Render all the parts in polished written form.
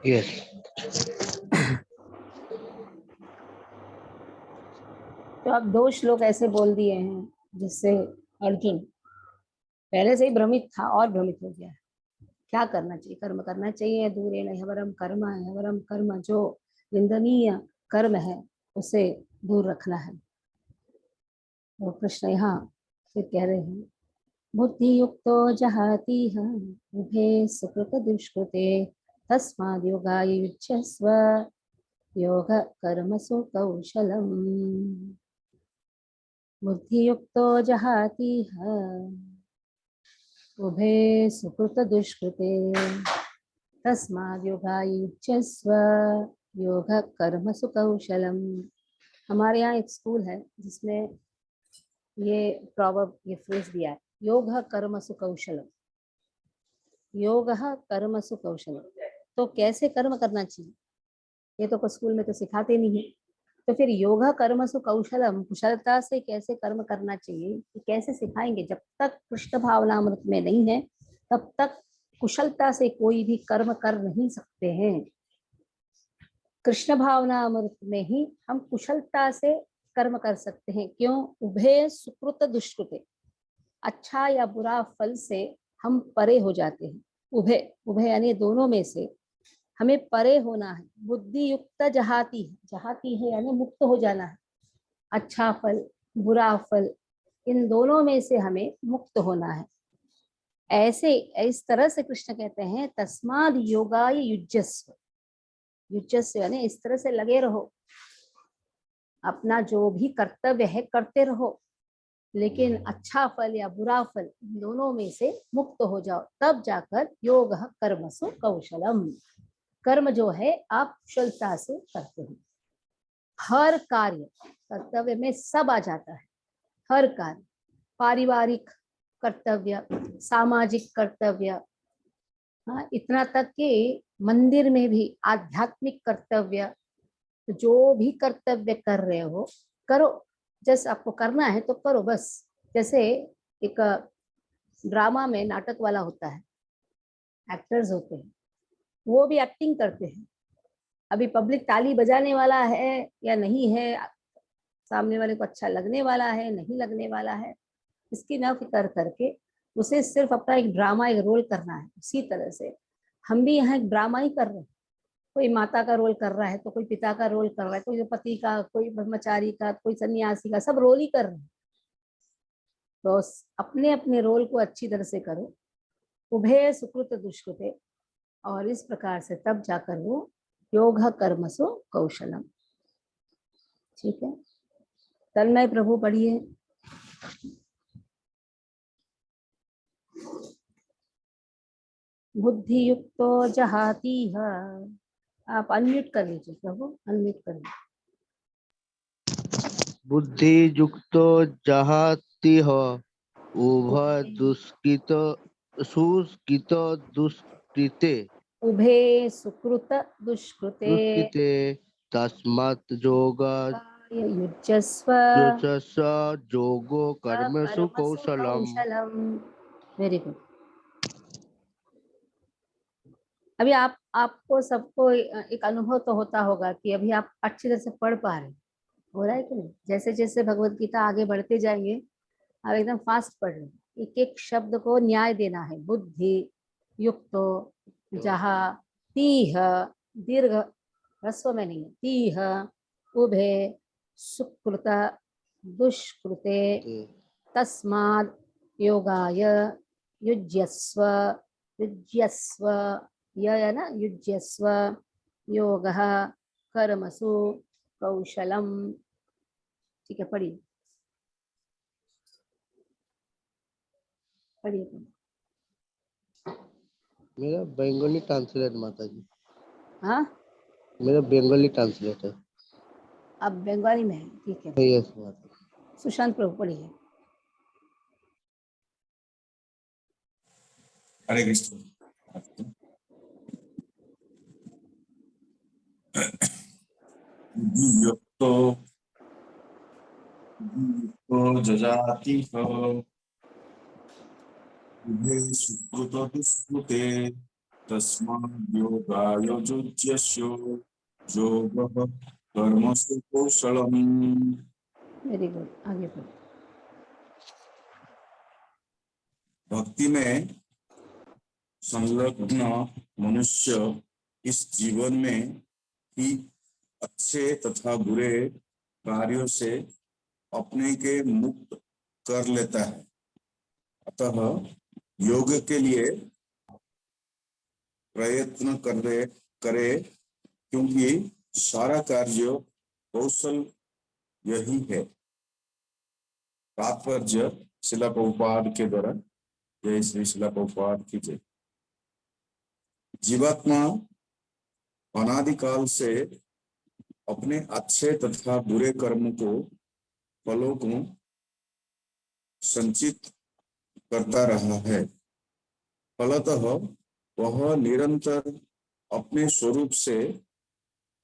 Yes. तो अब 2 श्लोक ऐसे बोल दिए हैं जिससे अर्जुन पहले से ही भ्रमित था और भ्रमित हो गया है। क्या करना चाहिए? कर्म करना चाहिए, दूरे न ह्यवरम कर्म, ह्यवरम कर्म, जो निंदनीय कर्म है उसे दूर रखना है। तो कृष्ण यहाँ फिर कह रहे हैं, बुद्धि युक्तो जहातीह उभे सुकृत दुष्कृते तस्माद् योगाय युज्यस्व योग कर्मसु कौशलम। बुद्धि युक्तो जहातीह उभे सुकृत दुष्कृते तस्माद् योगाय युज्यस्व योग कर्मसु कौशलम। हमारे यहाँ एक स्कूल है जिसमें ये प्रॉवर्ब, ये फ्रेज दिया है, योग कर्मसु कौशलम, योग कर्मसु कौशलम। तो कैसे कर्म करना चाहिए ये तो स्कूल में तो सिखाते नहीं है। तो फिर योग कर्मसु कौशलम, कुशलता से कैसे कर्म करना चाहिए, कैसे सिखाएंगे? जब तक कृष्ण भावनामृत में नहीं है तब तक कुशलता से कोई भी कर्म कर नहीं सकते हैं। कृष्ण भावनामृत में ही हम कुशलता से कर्म कर सकते हैं। क्यों? उभय सुकृत दुष्कृते, अच्छा या बुरा फल से हम परे हो जाते हैं। उभय, उभय यानी दोनों में से हमें परे होना है। बुद्धि युक्त जहाती है, जहाती है यानी मुक्त हो जाना है। अच्छा फल, बुरा फल, इन दोनों में से हमें मुक्त होना है। ऐसे इस तरह से कृष्ण कहते हैं, तस्माद योगाय युज्यस्व, युज्यस्व यानी इस तरह से लगे रहो, अपना जो भी कर्तव्य है करते रहो, लेकिन अच्छा फल या बुरा फल दोनों में से मुक्त हो जाओ, तब जाकर योग कर्मसु कौशलम, कर्म जो है आप कुशलता से करते हो। हर कार्य कर्तव्य में सब आ जाता है, हर कार्य, पारिवारिक कर्तव्य, सामाजिक कर्तव्य, हाँ, इतना तक कि मंदिर में भी आध्यात्मिक कर्तव्य, जो भी कर्तव्य कर रहे हो करो, जैसे आपको करना है तो करो बस। जैसे एक ड्रामा में नाटक वाला होता है, एक्टर्स होते हैं, वो भी एक्टिंग करते हैं। अभी पब्लिक ताली बजाने वाला है या नहीं है, सामने वाले को अच्छा लगने वाला है नहीं लगने वाला है, इसकी न फिक्र करके उसे सिर्फ अपना एक ड्रामा, एक रोल करना है। उसी तरह से हम भी यहाँ एक ड्रामा ही कर रहे हैं। कोई माता का रोल कर रहा है तो कोई पिता का रोल कर रहा है, कोई पति का, कोई ब्रह्मचारी का, कोई सन्यासी का, सब रोल ही कर रहे हैं। तो अपने अपने रोल को अच्छी तरह से करो, उभय सुकृत दुष्कृते, और इस प्रकार से तब जाकर वो योग कर्मसु कौशलम। ठीक है, तन्मय प्रभु पढ़िए। बुद्धि युक्तो जहातीह, आप अनम्यूट कर लीजिए प्रभु, अनम्यूट कर लीजिए। बुद्धि युक्तो जहातीह उभय दुष्कृत सुकृत दुष्कृते उभे सुकृत दुष्कृते दुष्कृते तस्मात् योग युज्यस्व योगो कर्मसु कौशलम। Very good. अभी आपको सबको एक अनुभव तो होता होगा कि अभी आप अच्छी तरह से पढ़ पा रहे हो रहा है कि नहीं? जैसे जैसे भगवत गीता आगे बढ़ते जाएंगे आप एकदम फास्ट पढ़ रहे हैं। एक एक शब्द को न्याय देना है। बुद्धि युक्तो जहा तीह, दीर्घ ह्रस्व में नहीं है, तीह उभे सुकृत दुष्कृते तस्माद् योगाय युज्यस्व, युज्यस्व, यह ना युज्यस्व योगः कर्मसु कौशलम। ठीक है, पढ़िए पढ़िए। मेरा बंगाली ट्रांसलेट माता जी। हाँ, मेरा बंगाली ट्रांसलेट है। अब बंगाली में है, ठीक है। यस माता। सुशांत प्रभु पढ़िए। हरे कृष्ण। युक्तो जजाति उभे सुकृत दुष्कृते तस्माद् योगाय युज्यस्य योगः कर्मसु कौशलम्। वेरी गुड, आगे बढ़ो। भक्ति में संलग्न मनुष्य इस जीवन में ही अच्छे तथा बुरे कार्यों से अपने के मुक्त कर लेता है। अतः योग के लिए प्रयत्न करे क्योंकि सारा कार्य कौशल यही है। तात्पर्य शिला प्रभुपाद के द्वारा। जय श्री शिला प्रभुपाद की जय। जीवात्मा अनादिकाल से अपने अच्छे तथा बुरे कर्म को फलों को संचित करता रहा है। फलतः वह निरंतर अपने स्वरूप से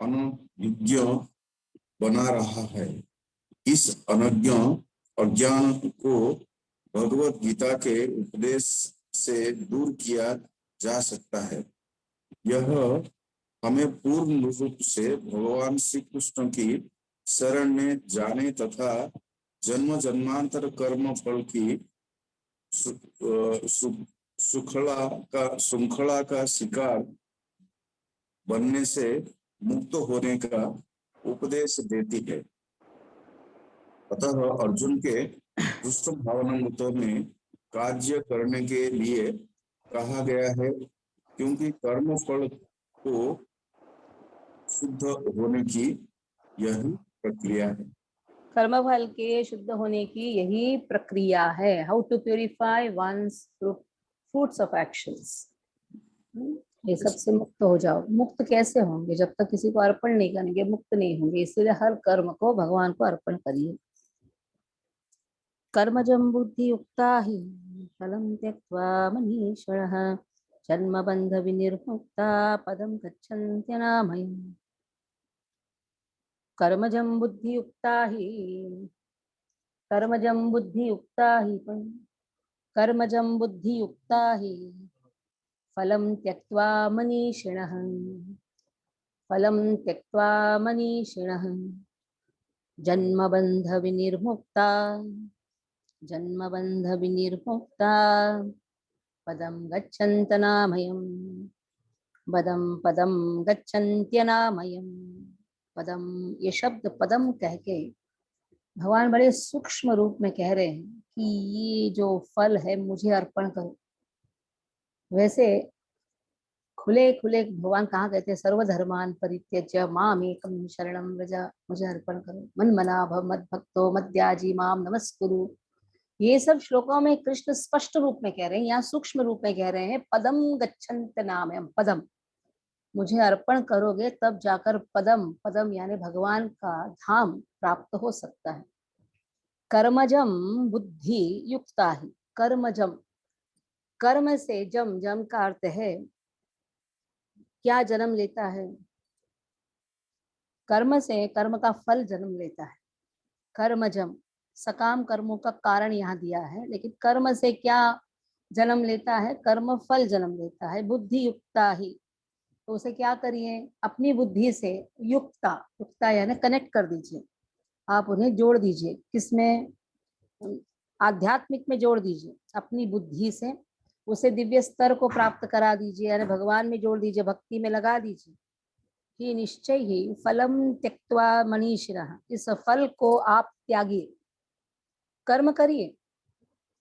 अनभिज्ञ बना रहा है। इस अनज्ञ अज्ञान को भगवत गीता के उपदेश से दूर किया जा सकता है। यह हमें पूर्ण रूप से भगवान श्री कृष्ण की शरण में जाने तथा जन्म जन्मांतर कर्म फल की श्रृंखला का शिकार बनने से मुक्त होने का उपदेश देती है। अतः अर्जुन के दुष्ट भावनामृतों में कार्य करने के लिए कहा गया है, क्योंकि कर्म फल को शुद्ध होने की यही प्रक्रिया है। कर्म फल के शुद्ध होने की यही प्रक्रिया है। How to purify one's through fruits of actions. ये सबसे मुक्त हो जाओ। मुक्त कैसे होंगे? जब तक किसी को अर्पण नहीं करेंगे मुक्त नहीं होंगे। इसलिए हर कर्म को भगवान को अर्पण करिए। कर्मजं बुद्धि युक्ता ही फलं त्यक्त्वा मनीषिणः जन्म बंध विनिर्मुक्ता पदं गच्छन्त्यनामयम्। कर्मजं बुद्धि युक्ता ही कर्मजं बुद्धि युक्ता ही कर्मजं बुद्धि युक्ता ही फलं त्यक्त्वा मनीषिणः फलं त्यक्त्वा मनीषिणः जन्म बंध विनिर्मुक्ता जन्मबंध विनिर्मुक्ता पदं गच्छन्तनामयम् पदम पदम गच्छन्त्यनामयम्। पदम, ये शब्द पदम कह के भगवान बड़े सूक्ष्म रूप में कह रहे हैं कि ये जो फल है मुझे अर्पण करो। वैसे खुले खुले भगवान कहाँ कहते हैं? सर्वधर्मान परित्यज्य माम एकम शरणं व्रज, मुझे अर्पण करो। मन मना भव मद भक्तो मद्याजी माम नमस्कुरु। ये सब श्लोकों में कृष्ण स्पष्ट रूप में कह रहे हैं, यहाँ सूक्ष्म रूप में कह रहे हैं पदम गच्छन्त नामयम्। पदम, मुझे अर्पण करोगे तब जाकर पदम, पदम यानी भगवान का धाम प्राप्त हो सकता है। कर्मजम बुद्धि युक्ता ही। कर्मजम, कर्म से जम, जम का अर्थ है क्या जन्म लेता है? कर्म से कर्म का फल जन्म लेता है। कर्मजम सकाम कर्मों का कारण यहाँ दिया है, लेकिन कर्म से क्या जन्म लेता है? कर्म फल जन्म लेता है। बुद्धि युक्ता ही, तो उसे क्या करिए? अपनी बुद्धि से युक्ता, युक्ता यानी कनेक्ट कर दीजिए, आप उन्हें जोड़ दीजिए। किसमें? आध्यात्मिक में जोड़ दीजिए। अपनी बुद्धि से उसे दिव्य स्तर को प्राप्त करा दीजिए, यानी भगवान में जोड़ दीजिए, भक्ति में लगा दीजिए। कि निश्चय ही फलम त्यक्त्वा मनीषिणः, इस फल को आप त्यागिए, कर्म करिए,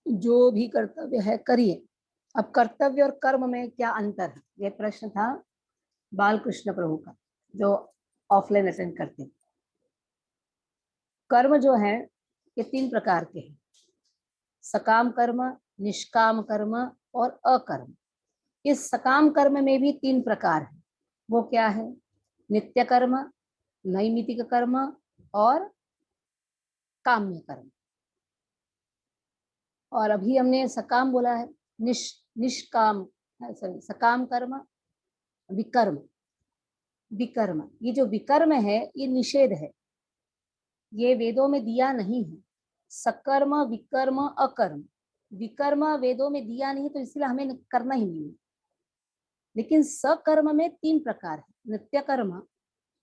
जो भी कर्तव्य है करिए। अब कर्तव्य और कर्म में क्या अंतर है? यह प्रश्न था बालकृष्ण प्रभु का, जो ऑफलाइन अटेंड करते हैं। कर्म जो है ये 3 प्रकार के हैं: सकाम कर्म, निष्काम कर्म और अकर्म। इस सकाम कर्म में भी 3 प्रकार है। वो क्या है? नित्य कर्म, नैमित्तिक कर्म और काम्य कर्म। और अभी हमने सकाम बोला है, निष्काम, सॉरी, सकाम कर्म, विकर्म। विकर्म, ये जो विकर्म है ये निषेध है, ये वेदों में दिया नहीं है। सकर्म, विकर्म, अकर्म। विकर्म वेदों में दिया नहीं, तो इसलिए हमें करना ही नहीं है। लेकिन सकर्म में 3 प्रकार है। नित्य कर्म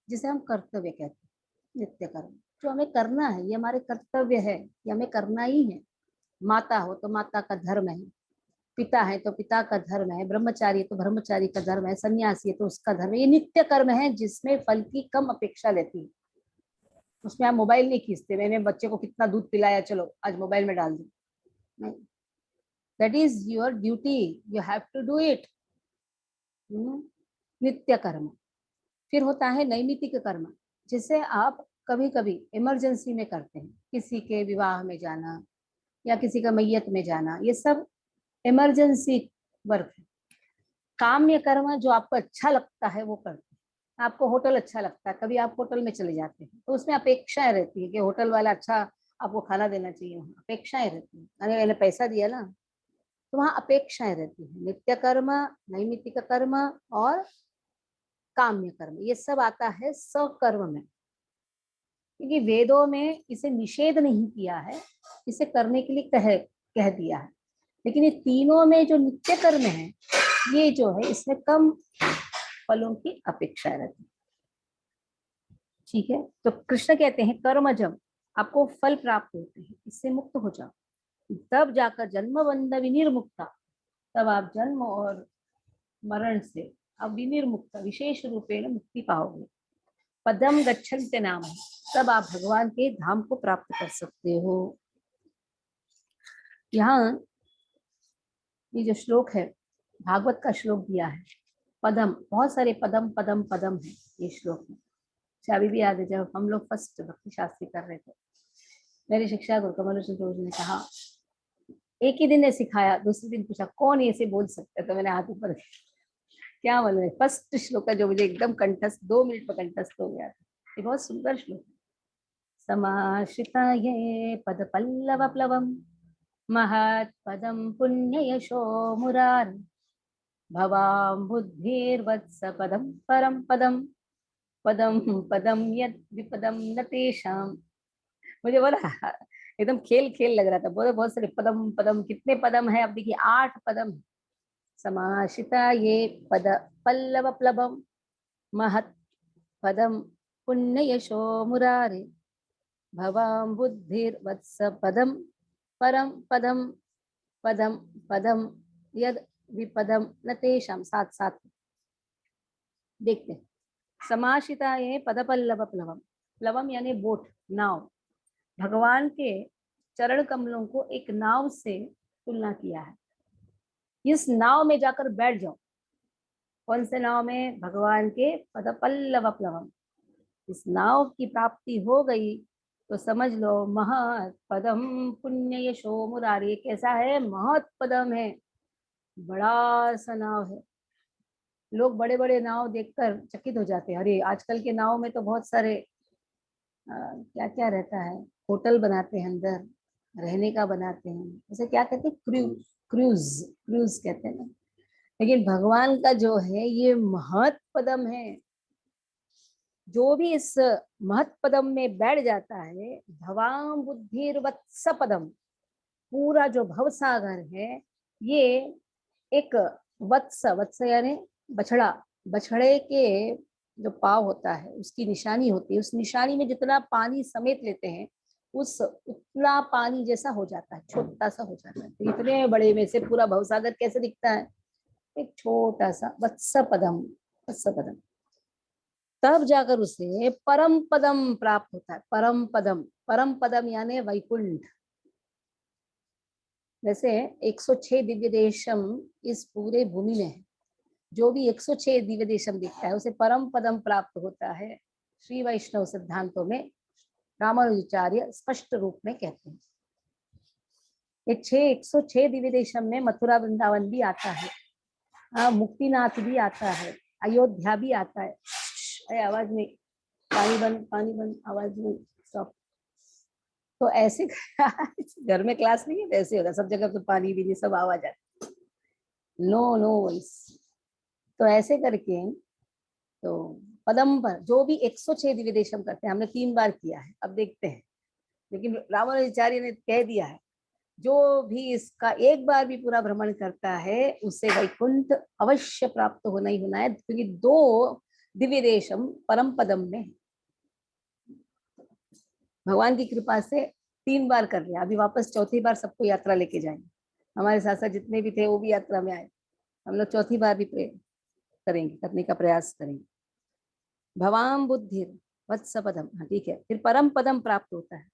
जिसे हम कर्तव्य कहते हैं, नित्य कर्म जो हमें करना है, ये हमारे कर्तव्य है, ये हमें करना ही है। माता हो तो माता का धर्म है, पिता है तो पिता का धर्म है, ब्रह्मचारी है तो ब्रह्मचारी का धर्म है, सन्यासी है तो उसका धर्म है। ये नित्य कर्म है जिसमें फल की कम अपेक्षा रहती है। उसमें आप मोबाइल नहीं खींचते, मैंने बच्चे को कितना दूध पिलाया, चलो आज मोबाइल में डाल दो, नहीं। That is your duty, you have to do it, नित्य कर्म। फिर होता है नैमित्तिक कर्म, जिसे आप कभी कभी इमरजेंसी में करते हैं, किसी के विवाह में जाना या किसी का मैयत में जाना, ये सब इमरजेंसी वर्क है। काम्य कर्म जो आपको अच्छा लगता है वो करते हैं। आपको होटल अच्छा लगता है, कभी आप होटल में चले जाते हैं, तो उसमें अपेक्षाएं रहती है कि होटल वाला अच्छा आपको खाना देना चाहिए, वहाँ अपेक्षाएं रहती है। अरे मैंने पैसा दिया ना, तो वहाँ अपेक्षाएं रहती है। नित्य कर्म, नैमित्तिक कर्म और काम्य कर्म, ये सब आता है सकर्म में, क्योंकि वेदों में इसे निषेध नहीं किया है, इसे करने के लिए कह दिया है। लेकिन ये तीनों में जो नित्य कर्म है, ये जो है इसमें कम फलों की अपेक्षा रहती है। ठीक है, तो कृष्ण कहते हैं कर्मजम, आपको फल प्राप्त होते हैं, इससे मुक्त हो जाओ, तब जाकर जन्म बंध विनिर्मुक्ता, तब आप जन्म और मरण से अब विनिर्मुक्त विशेष रूपेण मुक्ति पाओगे। पदम गच्छन्ते नाम, तब आप भगवान के धाम को प्राप्त कर सकते हो। यहाँ ये जो श्लोक है, भागवत का श्लोक दिया है, पदम, बहुत सारे पदम पदम पदम है ये श्लोक में। अभी भी याद है जब हम लोग फर्स्ट भक्ति शास्त्री कर रहे थे, मेरे शिक्षा गुरु कमल ने कहा, एक ही दिन ने सिखाया, दूसरे दिन पूछा कौन ऐसे बोल सकता है, तो मैंने हाथ ऊपर क्या बोल, फर्स्ट श्लोक है जो मुझे एकदम कंठस्थ 2 मिनट में कंठस्थ हो गया था। ये बहुत सुंदर श्लोक है। समाश्रिता ये पद पल्लव प्लवम महत् पदम पुण्य यशो मुरार भवाम बुद्धिर्वत्स पदम परम पदम पदम पदम यद विपदम न तेषाम। मुझे बोला एकदम खेल खेल लग रहा था, बोले बहुत सारे पदम पदम, कितने पदम है, अब देखिए 8 पदम। समाश्रिता ये पद पल्लव प्लवम महत् पदम पुण्य यशो मुरारे भवाम बुद्धिर्वत्स पदम परम पदम पदम पदम यद विपदम न तेषाम। साथ साथ देखते हैं। समाश्रिता ये पद पल्लव प्लवम, प्लवम यानी बोट, नाव। भगवान के चरण कमलों को एक नाव से तुलना किया है। इस नाव में जाकर बैठ जाओ। कौन से नाव में? भगवान के पद पल्लव प्लवम। इस नाव की प्राप्ति हो गई तो समझ लो महत् पदम पुण्य यशो मुरारी। कैसा है? महत् पदम है, बड़ा सा नाव है। लोग बड़े बड़े नाव देखकर चकित हो जाते हैं। अरे आजकल के नाव में तो बहुत सारे क्या क्या रहता है, होटल बनाते हैं, अंदर रहने का बनाते हैं, उसे क्या कहते हैं? क्रूज क्रूज कहते हैं ना। लेकिन भगवान का जो है ये महत् पदम है। जो भी इस महत् पदम में बैठ जाता है, भवाम बुद्धिर्वत्स पदम, पूरा जो भव सागर है ये एक वत्स, वत्स यानी बछड़ा, बछड़े के जो पाव होता है उसकी निशानी होती है, उस निशानी में जितना पानी समेट लेते हैं उस उतना पानी जैसा हो जाता है, छोटा सा हो जाता है। तो इतने बड़े में से पूरा भवसागर कैसे दिखता है? एक छोटा सा वत्स पदम, वत्स पदम। तब जाकर उसे परम पदम प्राप्त होता है। परम पदम, परम पदम यानी वैकुंठ। वैसे 106 दिव्य देशम इस पूरे भूमि में है। जो भी 106 दिव्य देशम दिखता है उसे परम पदम प्राप्त होता है। श्री वैष्णव सिद्धांतों में रामानुजाचार्य स्पष्ट रूप में कहते हैं। ये 106 दिव्य देशम में मथुरा वृंदावन भी आता है, मुक्तिनाथ भी आता है, अयोध्या भी आता है। अरे आवाज में, पानी बंद, पानी बंद, आवाज में स्टॉप। तो ऐसे घर में क्लास नहीं है तो ऐसे होगा, सब जगह तो पानी भी नहीं, सब आवाज आती, नो नो वॉइस। तो ऐसे करके तो पदम पर जो भी 106 दिव्य देशम करते हैं, हमने 3 बार किया है, अब देखते हैं। लेकिन रामानुजाचार्य ने कह दिया है जो भी इसका एक बार भी पूरा भ्रमण करता है उसे वैकुंठ अवश्य प्राप्त होना ही होना है, क्योंकि 2 दिव्य देशम परम पदम में है। भगवान की कृपा से 3 बार कर लिया, अभी वापस चौथी बार सबको यात्रा लेके जाएंगे। हमारे साथ साथ जितने भी थे वो भी यात्रा में आए, हम लोग चौथी बार भी करेंगे, करने का प्रयास करेंगे। भवाम बुद्धिर वत्स पदम, हाँ ठीक है। फिर परम पदम प्राप्त होता है।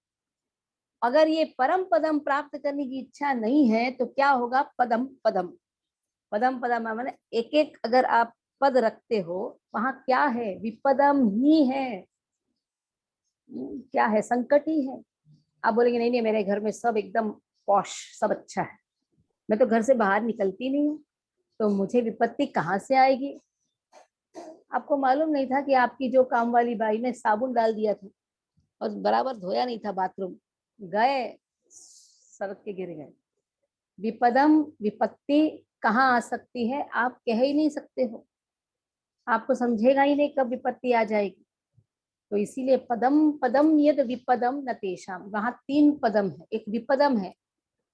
अगर ये परम पदम प्राप्त करने की इच्छा नहीं है तो क्या होगा? पदम पदम पदम पदम माने एक एक अगर आप पद रखते हो वहां क्या है? विपदम ही है। क्या है? संकट ही है। आप बोलेंगे नहीं नहीं मेरे घर में सब एकदम पॉश, सब अच्छा है, मैं तो घर से बाहर निकलती नहीं हूँ, तो मुझे विपत्ति कहाँ से आएगी? आपको मालूम नहीं था कि आपकी जो काम वाली बाई ने साबुन डाल दिया था और बराबर धोया नहीं था बाथरूम, गए सड़क के गिर गए। विपदम, विपत्ति कहाँ आ सकती है आप कह ही नहीं सकते हो, आपको समझेगा ही नहीं कब विपत्ति आ जाएगी। तो इसीलिए पदम पदम यद विपदम न तेषाम, वहां 3 पदम है, एक विपदम है,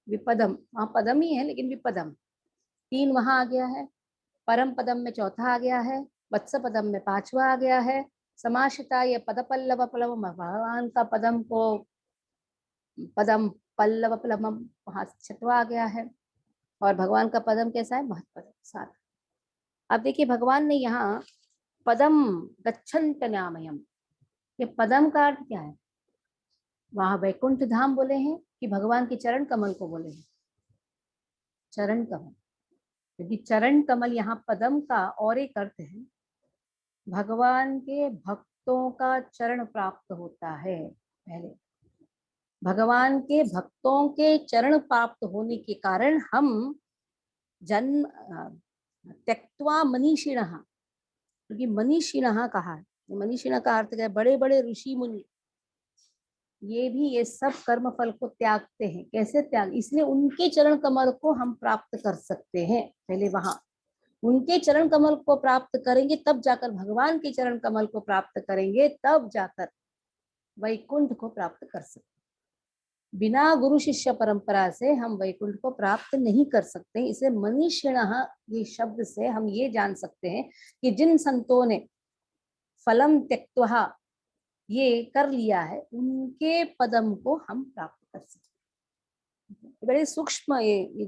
विपदम वहां पदम ही है लेकिन विपदम 3 वहां आ गया है। परम पदम में चौथा आ गया है, वत्स पदम में 5वां आ गया है। समाश्रिता ये पद पल्लव पल्लव, भगवान का पदम को पदम पल्लव पल्लव वहां 6वां आ गया है। और भगवान का पदम कैसा है? महत्पदम 7। अब देखिए भगवान ने यहाँ पदम गच्छन्त नामयम, ये पदम का अर्थ क्या है? वहां वैकुंठ धाम बोले हैं कि भगवान के चरण कमल को बोले हैं? चरण कमल, क्योंकि चरण कमल यहाँ पदम का और एक अर्थ है, भगवान के भक्तों का चरण प्राप्त होता है। पहले भगवान के भक्तों के चरण प्राप्त होने के कारण हम जन्म त्यक्त्वा मनीषिणः, क्योंकि मनीषिणः कहा है, मनीषिणः का अर्थ है बड़े बड़े ऋषि मुनि, ये भी ये सब कर्म फल को त्यागते हैं। कैसे त्याग? इसलिए उनके चरण कमल को हम प्राप्त कर सकते हैं। पहले वहां उनके चरण कमल को प्राप्त करेंगे तब जाकर भगवान के चरण कमल को प्राप्त करेंगे, तब जाकर वैकुंठ को प्राप्त कर सकते। बिना गुरु शिष्य परंपरा से हम वैकुंठ को प्राप्त नहीं कर सकते। इसे मनीषिणः ये शब्द से हम ये जान सकते हैं कि जिन संतों ने फलम त्यक्त्वा ये कर लिया है उनके पदम को हम प्राप्त कर सकते हैं। बड़े सूक्ष्म ये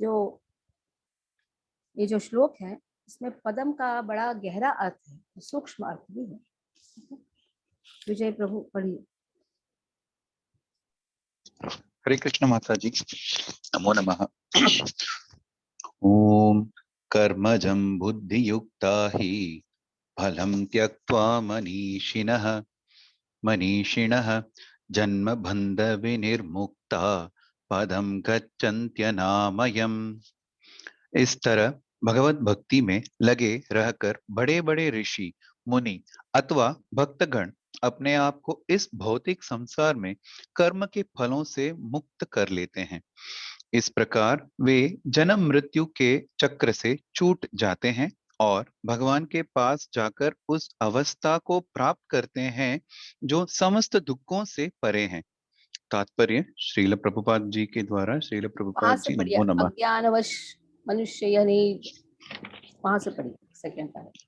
जो श्लोक है इसमें पदम का बड़ा गहरा अर्थ है, सूक्ष्म अर्थ भी है। विजय प्रभु पढ़िए। हरे कृष्ण माता जी, नमो नमः। ओम कर्मजं बुद्धियुक्ता हि फलं त्यक्त्वा मनीषिणः जन्म बंध विनिर्मुक्ता पदम गच्छन्त्यनामयम्। इस तरह भगवत भक्ति में लगे रहकर बड़े बड़े ऋषि मुनि अथवा भक्तगण अपने आप को इस भौतिक संसार में कर्म के फलों से मुक्त कर लेते हैं। इस प्रकार वे जन्म मृत्यु के चक्र से छूट जाते हैं और भगवान के पास जाकर उस अवस्था को प्राप्त करते हैं जो समस्त दुखों से परे हैं। तात्पर्य श्रील प्रभुपाद जी के द्वारा। श्रील वहां प्रभुपाद से जी पढ़िए, नमो नमः। अज्ञानवश मनुष्य यह नहीं, वहां से पढ़िए सेकंड पार्ट।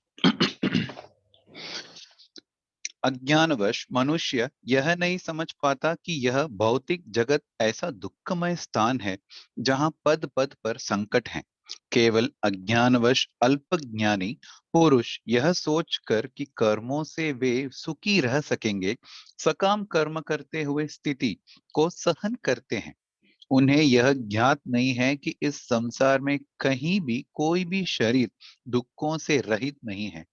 अज्ञानवश मनुष्य यह नहीं समझ पाता कि यह भौतिक जगत ऐसा दुखमय स्थान है जहां पद पद पर संकट है। केवल अज्ञानवश अल्पज्ञानी पुरुष यह सोचकर कि कर्मों से वे सुखी रह सकेंगे, सकाम कर्म करते हुए स्थिति को सहन करते हैं। उन्हें यह ज्ञात नहीं है कि इस संसार में कहीं भी कोई भी शरीर दुखों से रहित नहीं है।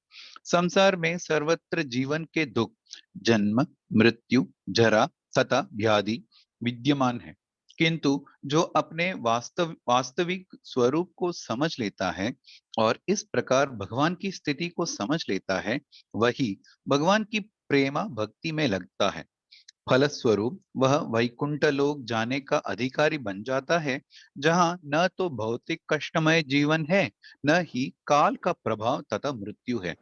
संसार में सर्वत्र जीवन के दुख, जन्म, मृत्यु, जरा तथा व्याधि विद्यमान है। किंतु जो अपने वास्तविक स्वरूप को समझ लेता है और इस प्रकार भगवान की स्थिति को समझ लेता है, वही भगवान की प्रेमा भक्ति में लगता है। फलस्वरूप वह वैकुंठ लोक जाने का अधिकारी बन जाता है, जहां न तो भौतिक कष्टमय जीवन है, न ही काल का प्रभाव तथा मृत्यु है।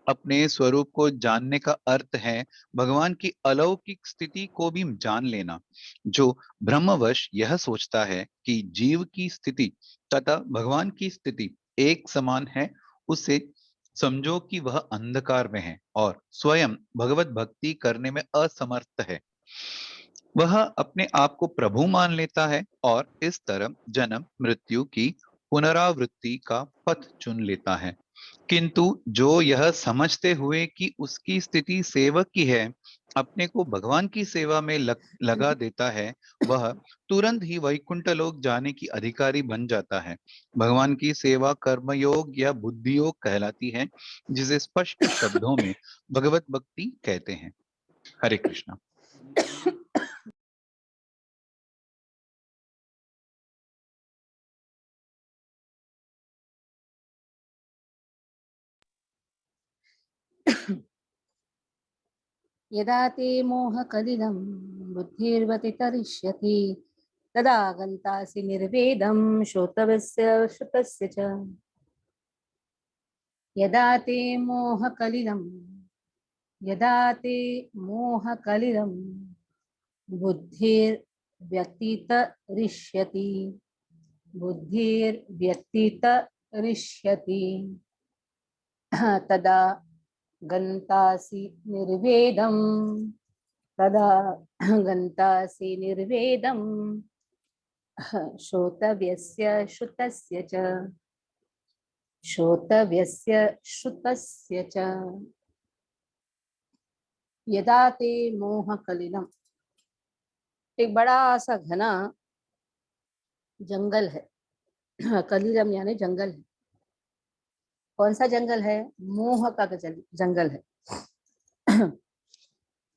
अपने स्वरूप को जानने का अर्थ है भगवान की अलौकिक स्थिति को भी जान लेना। जो ब्रह्मवश यह सोचता है कि जीव की स्थिति तथा भगवान की स्थिति एक समान है, उसे समझो कि वह अंधकार में है और स्वयं भगवत भक्ति करने में असमर्थ है। वह अपने आप को प्रभु मान लेता है और इस तरह जन्म मृत्यु की पुनरावृत्ति का पथ चुन लेता है। किंतु जो यह समझते हुए कि उसकी स्थिति सेवक की है, अपने को भगवान की सेवा में लगा देता है, वह तुरंत ही वैकुंठ लोक जाने की अधिकारी बन जाता है। भगवान की सेवा कर्मयोग या बुद्धि योग कहलाती है, जिसे स्पष्ट शब्दों में भगवत भक्ति कहते हैं। हरे कृष्णा। यदा ते मोहकलिलं बुद्धिर्व्यतितरिष्यति तदा गन्तासि निर्वेदं श्रोतव्यस्य श्रुतस्य च। यदा ते मोहकलिलं बुद्धिर्व्यतितरिष्यति तदा गन्तासि निर्वेदं श्रोतव्यस्य श्रुतस्य च। यदा ते मोहकलिलम, एक बड़ा सा घना जंगल है। कलिलम यानी जंगल है। कौन सा जंगल है? मोह का जंगल है।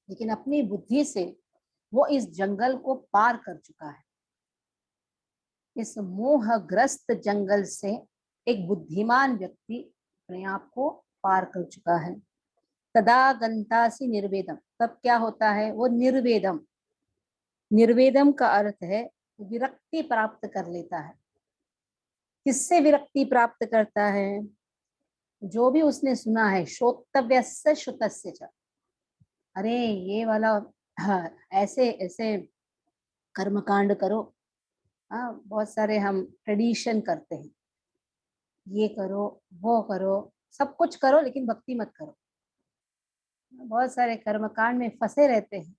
लेकिन अपनी बुद्धि से वो इस जंगल को पार कर चुका है। इस मोहग्रस्त जंगल से एक बुद्धिमान व्यक्ति अपने आप को पार कर चुका है। तदा गंतासी निर्वेदम, तब क्या होता है? वो निर्वेदम, निर्वेदम का अर्थ है विरक्ति प्राप्त कर लेता है। किससे विरक्ति प्राप्त करता है? जो भी उसने सुना है, श्रोतव्यस्य श्रुतस्य च। अरे ये वाला, हाँ, ऐसे ऐसे कर्मकांड करो। हाँ, बहुत सारे हम ट्रेडिशन करते हैं, ये करो वो करो, सब कुछ करो लेकिन भक्ति मत करो। बहुत सारे कर्मकांड में फंसे रहते हैं।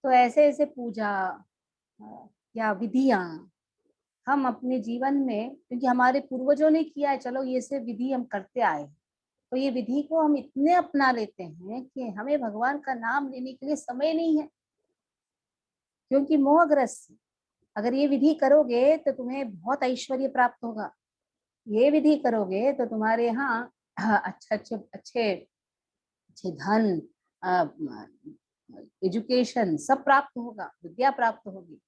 तो ऐसे ऐसे पूजा या विधियां हम अपने जीवन में, क्योंकि हमारे पूर्वजों ने किया है, चलो ये से विधि हम करते आए, तो ये विधि को हम इतने अपना लेते हैं कि हमें भगवान का नाम लेने के लिए समय नहीं है, क्योंकि मोहग्रस्त। अगर ये विधि करोगे तो तुम्हें बहुत ऐश्वर्य प्राप्त होगा, ये विधि करोगे तो तुम्हारे यहाँ अच्छे धन, एजुकेशन सब प्राप्त होगा, विद्या प्राप्त होगी।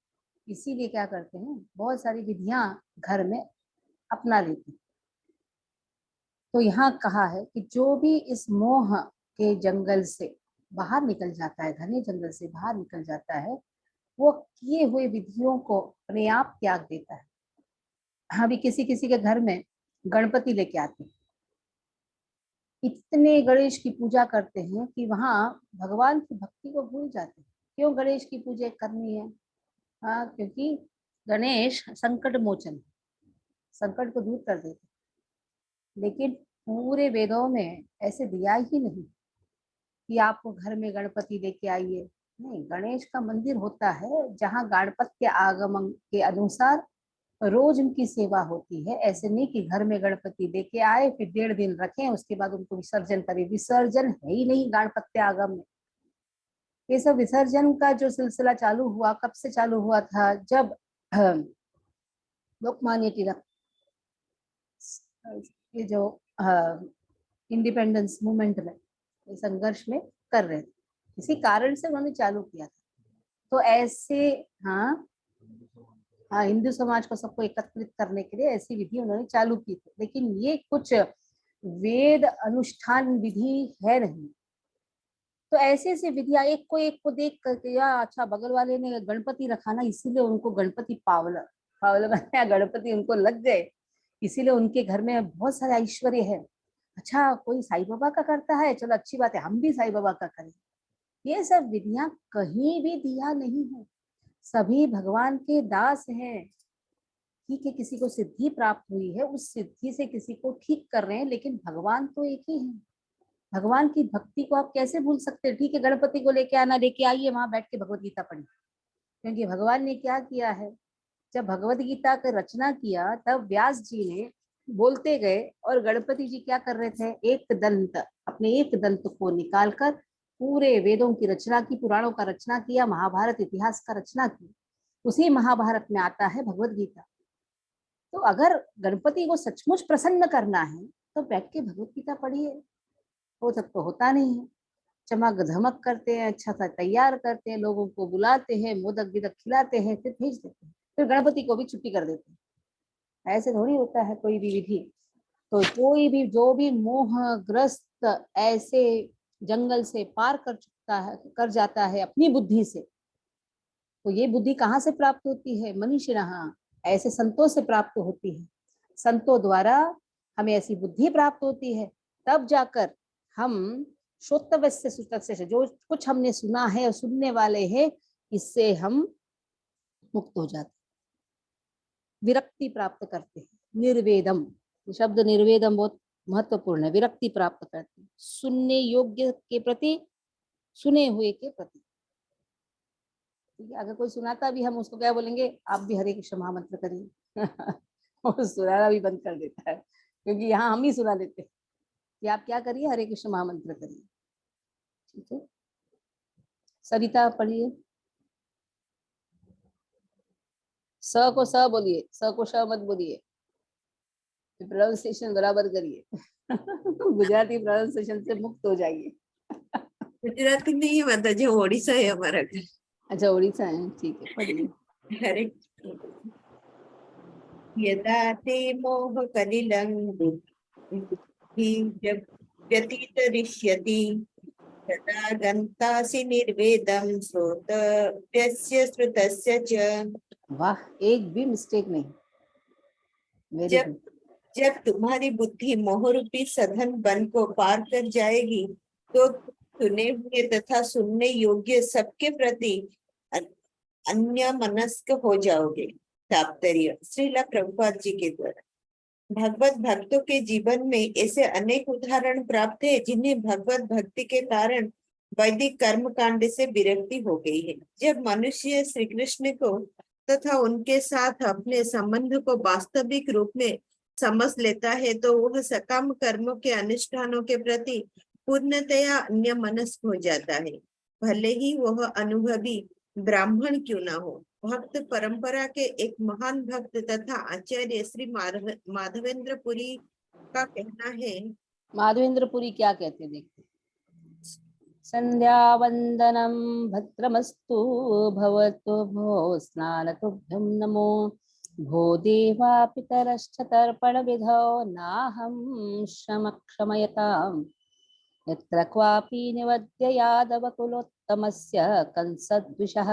इसीलिए क्या करते हैं, बहुत सारी विधियां घर में अपना लेते हैं। तो यहाँ कहा है कि जो भी इस मोह के जंगल से बाहर निकल जाता है, घने जंगल से बाहर निकल जाता है, वो किए हुए विधियों को अपने आप त्याग देता है। अभी किसी किसी के घर में गणपति लेके आते हैं, इतने गणेश की पूजा करते हैं कि वहाँ भगवान की भक्ति को भूल जाते हैं। क्यों गणेश की पूजा करनी है? हाँ, क्योंकि गणेश संकट मोचन, संकट को दूर कर देते। लेकिन पूरे वेदों में ऐसे दिया ही नहीं कि आपको घर में गणपति लेके आइए। नहीं, गणेश का मंदिर होता है जहाँ गणपति के आगमन के अनुसार रोज उनकी सेवा होती है। ऐसे नहीं कि घर में गणपति लेके आए फिर 1.5 दिन रखें, उसके बाद उनको विसर्जन करें। विसर्जन है ही नहीं गणपति आगमन में। ये सब विसर्जन का जो सिलसिला चालू हुआ, कब से चालू हुआ था? जब लोकमान्य तिलक ये जो इंडिपेंडेंस मूवमेंट में संघर्ष में कर रहे थे, इसी कारण से उन्होंने चालू किया था। तो ऐसे हाँ, हिंदू समाज को सबको एकत्रित करने के लिए ऐसी विधि उन्होंने चालू की थी। लेकिन ये कुछ वेद अनुष्ठान विधि है नहीं, तो ऐसे ऐसे विधियां एक को देख करके, या अच्छा बगल वाले ने गणपति रखा ना, इसीलिए उनको गणपति पावला पावला बनाया, गणपति उनको लग गए, इसीलिए उनके घर में बहुत सारा ऐश्वर्य है। अच्छा कोई साईं बाबा का करता है, चलो अच्छी बात है, हम भी साईं बाबा का करें। ये सब विधियां कहीं भी दिया नहीं है, सभी भगवान के दास हैं। ठीक है, किसी को सिद्धि प्राप्त हुई है, उस सिद्धि से किसी को ठीक कर रहे हैं, लेकिन भगवान तो एक ही है। भगवान की भक्ति को आप कैसे भूल सकते हैं? ठीक है, गणपति को लेके आना, लेके आइए, वहां बैठ के भगवत गीता पढ़िए, क्योंकि भगवान ने क्या किया है, जब भगवत गीता का रचना किया तब व्यास जी ने बोलते गए, और गणपति जी क्या कर रहे थे, एक दंत, अपने एक दंत को निकालकर पूरे वेदों की रचना की, पुराणों का रचना किया, महाभारत इतिहास का रचना की। उसी महाभारत में आता है भगवत गीता। तो अगर गणपति को सचमुच प्रसन्न करना है तो बैठ के भगवत गीता पढ़िए। वो सब तो होता नहीं है, चमक धमक करते हैं, अच्छा सा तैयार करते हैं, लोगों को बुलाते हैं, मोदक बिदक खिलाते हैं, फिर भेज देते हैं, फिर गणपति को भी छुट्टी कर देते हैं। ऐसे थोड़ी होता है कोई भी विधि। तो कोई भी जो भी मोहग्रस्त ऐसे जंगल से पार कर चुका है, कर जाता है अपनी बुद्धि से, तो ये बुद्धि कहाँ से प्राप्त होती है? मनुष्य रहा ऐसे संतों से प्राप्त होती है। संतों द्वारा हमें ऐसी बुद्धि प्राप्त होती है, तब जाकर हम श्रोतव्य से जो कुछ हमने सुना है और सुनने वाले हैं, इससे हम मुक्त हो जाते, विरक्ति प्राप्त करते हैं। निर्वेदम, शब्द निर्वेदम बहुत महत्वपूर्ण है। विरक्ति प्राप्त करते हैं, सुनने योग्य के प्रति, सुने हुए के प्रति। ठीक है, अगर कोई सुनाता भी, हम उसको क्या बोलेंगे, आप भी हरे कृष्ण महामंत्र करिए। और सुनाना भी बंद कर देता है, क्योंकि यहाँ हम ही सुना देते हैं कि आप क्या करिए, हरे कृष्ण महामंत्र करिए। ठीक है, सरिता पढ़िए। स को स बोलिए, स को श मत बोलिए, प्रोनाउंसिएशन बराबर करिए। गुजराती प्रोनाउंसिएशन से मुक्त हो जाइए। गुजराती नहीं है माता जी, ओडिशा है हमारा घर। अच्छा उड़ीसा है, ठीक है, पढ़िए। हरे यदा ते मोह कलिलं बुद्धि जब व्यतितरिष्यति तदा गन्तासि निर्वेदं श्रोतव्यस्य श्रुतस्य च। वाह, एक भी मिस्टेक नहीं, वेरी जब गुड। जब तुम्हारी बुद्धि मोहरूपी सघन वन को पार कर जाएगी तो सुने हुए तथा सुनने योग्य सबके प्रति अन्य मनस्क हो जाओगे। तात्पर्य श्रीला प्रभुपाद जी के द्वारा। भगवत भक्तों के जीवन में ऐसे अनेक उदाहरण प्राप्त है जिन्हें भगवत भक्ति के कारण वैदिक कर्म कांड से विरक्ति हो गई है। जब मनुष्य श्री कृष्ण को तथा उनके साथ अपने संबंध को वास्तविक रूप में समझ लेता है तो वह सकाम कर्मों के अनुष्ठानों के प्रति पूर्णतया अन्य मनस्क हो जाता है, भले ही वह अनुभवी ब्राह्मण क्यों न हो। भक्त परंपरा के एक महान भक्त तथा आचार्य श्री माधवेंद्रपुरी का कहना है। माधवेंद्रपुरी क्या कहते हैं, देखते। संध्या वंदनम भद्रमस्तु भवतु भो स्नानतुभ्यं नमो भो देवा पितरश्च तर्पण विधौ नाहं क्षमयताम् यत्र क्वापि निवद्य यादवकुलोत्तमस्य कंसद्विषः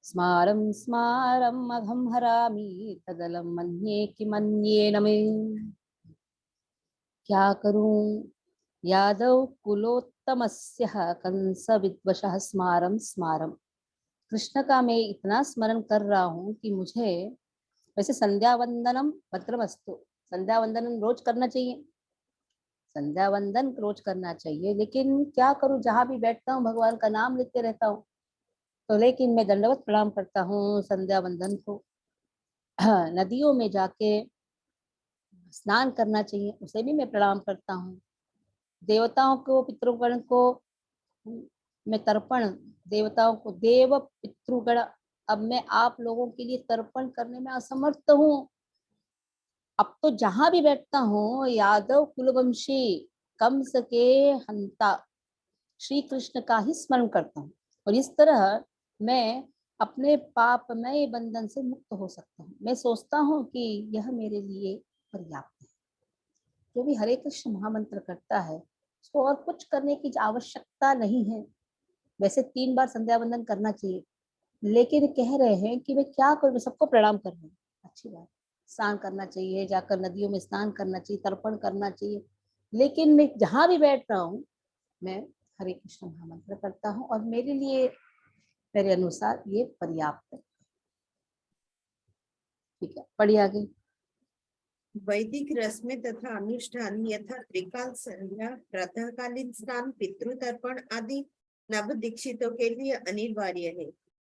स्मारं स्मारं अघं हरामि तदलं मन्ये किमन्येन मे। क्या करूं, यादव कुलोत्तमस्य कंस विद्वषः स्मारं स्मारं। कृष्ण का मैं इतना स्मरण कर रहा हूँ कि मुझे, वैसे संध्या वंदनम भद्रमस्तु, संध्या वंदनम रोज करना चाहिए, संध्या वंदन रोज करना चाहिए, लेकिन क्या करूं, जहां भी बैठता हूँ भगवान का नाम लेते रहता हूँ। तो लेकिन मैं दंडवत प्रणाम करता हूँ संध्या वंदन को। नदियों में जाके स्नान करना चाहिए, उसे भी मैं प्रणाम करता हूँ। देवताओं को, पितृगण को मैं तर्पण, देवताओं को, देव पितृगण, अब मैं आप लोगों के लिए तर्पण करने में असमर्थ हूँ। अब तो जहां भी बैठता हूँ यादव कुलवंशी कंस के हंता श्री कृष्ण का ही स्मरण करता हूँ, और इस तरह मैं अपने पापमय बंधन से मुक्त हो सकता हूँ। मैं सोचता हूँ कि यह मेरे लिए पर्याप्त है। जो भी हरे कृष्ण महामंत्र करता है उसको और कुछ करने की आवश्यकता नहीं है। वैसे 3 बार संध्या वंदन करना चाहिए, लेकिन कह रहे हैं कि मैं क्या करूँ, मैं सबको प्रणाम कर रही हूँ। अच्छी बात, स्नान करना चाहिए, जाकर नदियों में स्नान करना चाहिए, तर्पण करना चाहिए, लेकिन मैं जहाँ भी बैठ रहा हूँ मैं हरे कृष्ण महामंत्र करता हूँ और मेरे लिए, मेरे अनुसार ये पर्याप्त है। ठीक है, पढ़िए आगे। वैदिक रस्में तथा अनुष्ठान यथा त्रिकाल संध्या, प्रातःकालीन स्नान, पितृतर्पण आदि नव दीक्षितों के लिए अनिवार्य है,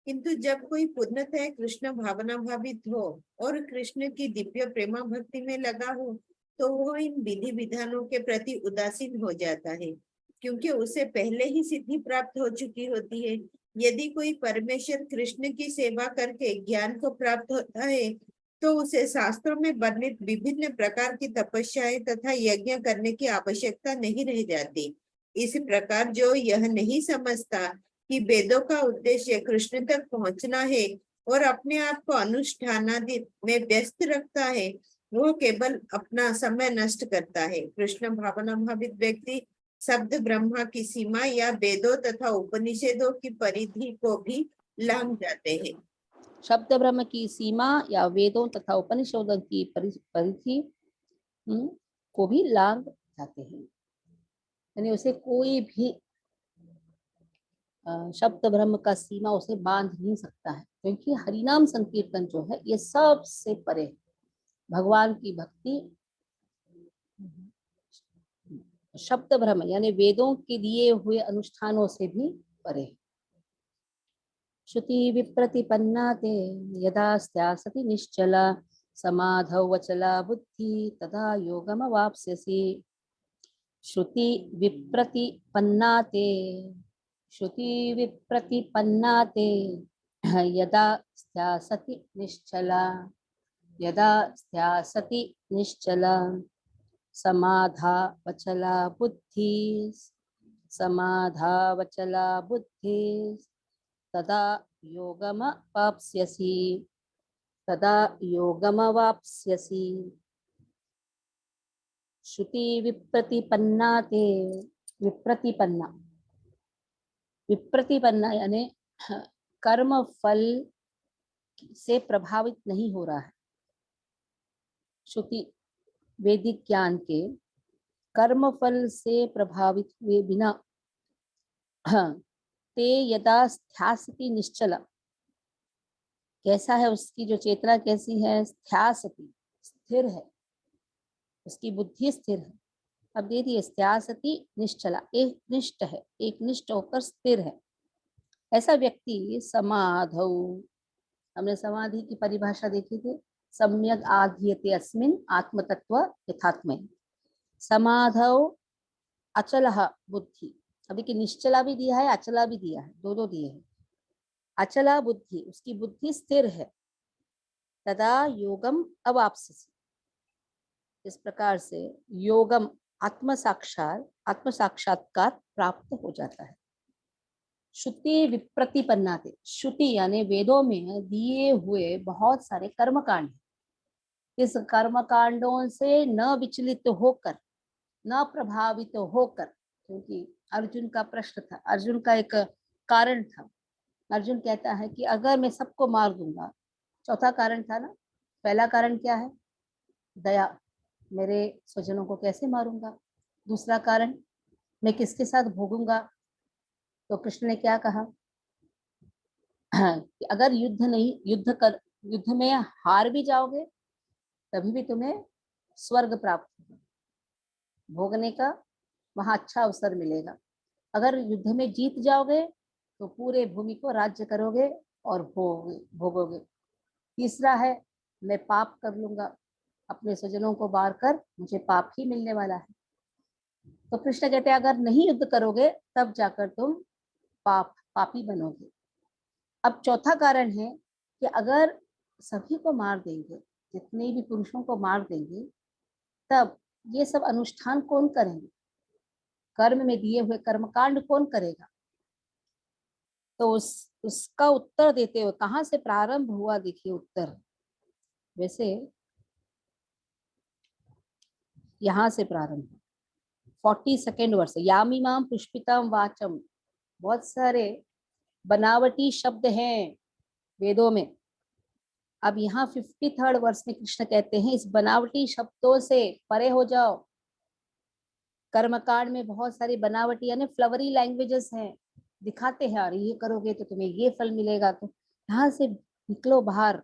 किंतु जब कोई पूर्णतः कृष्ण भावना भावित हो और कृष्ण की दिव्य प्रेमा भक्ति में लगा हो, तो वो इन विधि विधानों के प्रति उदासीन हो जाता है, क्योंकि उसे पहले ही सिद्धि प्राप्त हो चुकी होती है। यदि कोई परमेश्वर कृष्ण की सेवा करके ज्ञान को प्राप्त होता है, तो उसे शास्त्रों में वर्णित विभिन्न प्रकार की तपस्याएं तथा यज्ञ करने की आवश्यकता नहीं रह जाती। इस प्रकार जो यह नहीं समझता कि वेदों का उद्देश्य कृष्ण तक पहुंचना है और अपने आप को अनुष्ठानादि में व्यस्त रखता है, वो केवल अपना समय नष्ट करता है। कृष्ण भावना भावित व्यक्ति शब्द ब्रह्मा की सीमा या वेदों तथा उपनिषदों की परिधि को भी लांघ जाते हैं। शब्द ब्रह्म की सीमा या वेदों तथा उपनिषदों की परिधि को भी लांघ जाते हैं, यानी उसे कोई भी शब्द ब्रह्म का सीमा उसे बांध नहीं सकता है, क्योंकि हरिनाम संकीर्तन जो है ये सबसे परे है। भगवान की भक्ति शब्द ब्रह्म यानी वेदों के दिए हुए अनुष्ठानों से भी परे है। श्रुति विप्रतिपन्ना ते यदा स्यासति निश्चला, समाधौ वचला बुद्धि तदा योगमवाप्स्यसि। श्रुति विप्रतिपन्ना ते, श्रुति विप्रतिपन्ना ते यदा स्यासति निश्चला, यदा स्यासति निश्चला, समाधा वचला बुद्धि, समाधा वचला बुद्धि तदा योगमवाप्स्यसि, तदा योगमवाप्स्यसि। श्रुति विप्रतिपन्ना ते, विप्रतिपन्ना, विप्रतिपन्ना यानी कर्म फल से प्रभावित नहीं हो रहा है। श्रुति वैदिक ज्ञान के कर्म फल से प्रभावित हुए बिना ते यदा स्थियासति निश्चला, कैसा है उसकी जो चेतना कैसी है, स्थियासति स्थिर है, उसकी बुद्धि स्थिर है। अब दे दिए स्थियासति निश्चला, एक निष्ठ है, एक निष्ठ होकर स्थिर है। ऐसा व्यक्ति समाधौ, हमने समाधि की परिभाषा देखी थी, सम्यक आधीयते अस्मिन् आत्मतत्व यथात्मे। समाधौ अचलः बुद्धि, अभी कि निश्चला भी दिया है, अचला भी दिया है, दो दिए हैं। अचला बुद्धि, उसकी बुद्धि स्थिर है। तदा योगम अवाप्स्यसि, इस प्रकार से योगम आत्म साक्षात्कार प्राप्त हो जाता है। श्रुति विप्रतिपन्ना थे, श्रुति यानी वेदों में दिए हुए बहुत सारे कर्मकांड, इस कर्मकांडों से न विचलित होकर, न प्रभावित होकर, क्योंकि अर्जुन का प्रश्न था, अर्जुन का एक कारण था। अर्जुन कहता है कि अगर मैं सबको मार दूंगा, चौथा कारण था ना, पहला कारण क्या है, दया, मेरे स्वजनों को कैसे मारूंगा। दूसरा कारण, मैं किसके साथ भोगूंगा। तो कृष्ण ने क्या कहा कि अगर युद्ध में हार भी जाओगे तभी भी तुम्हें स्वर्ग प्राप्त होगा, भोगने का वहां अच्छा अवसर मिलेगा। अगर युद्ध में जीत जाओगे तो पूरे भूमि को राज्य करोगे और भोगोगे। तीसरा है, मैं पाप कर लूंगा, अपने स्वजनों को मार कर मुझे पाप ही मिलने वाला है। तो कृष्ण कहते हैं अगर नहीं युद्ध करोगे तब जाकर तुम पापी बनोगे। अब चौथा कारण है कि अगर सभी को मार देंगे, जितने भी पुरुषों को मार देंगे, तब ये सब अनुष्ठान कौन करेंगे, कर्म में दिए हुए कर्मकांड कौन करेगा। तो उसका उत्तर देते हुए कहाँ से प्रारंभ हुआ, देखिए उत्तर वैसे यहाँ से प्रारंभ, 42 वर्ष, यामिमाम पुष्पिताम वाचम बहुत सारे बनावटी शब्द हैं वेदों में। अब यहाँ 53rd वर्ष में कृष्ण कहते हैं इस बनावटी शब्दों से परे हो जाओ। कर्मकांड में बहुत सारी बनावटी यानी फ्लवरी लैंग्वेजेस हैं, दिखाते हैं और ये करोगे तो तुम्हें ये फल मिलेगा, तो यहाँ से निकलो बाहर,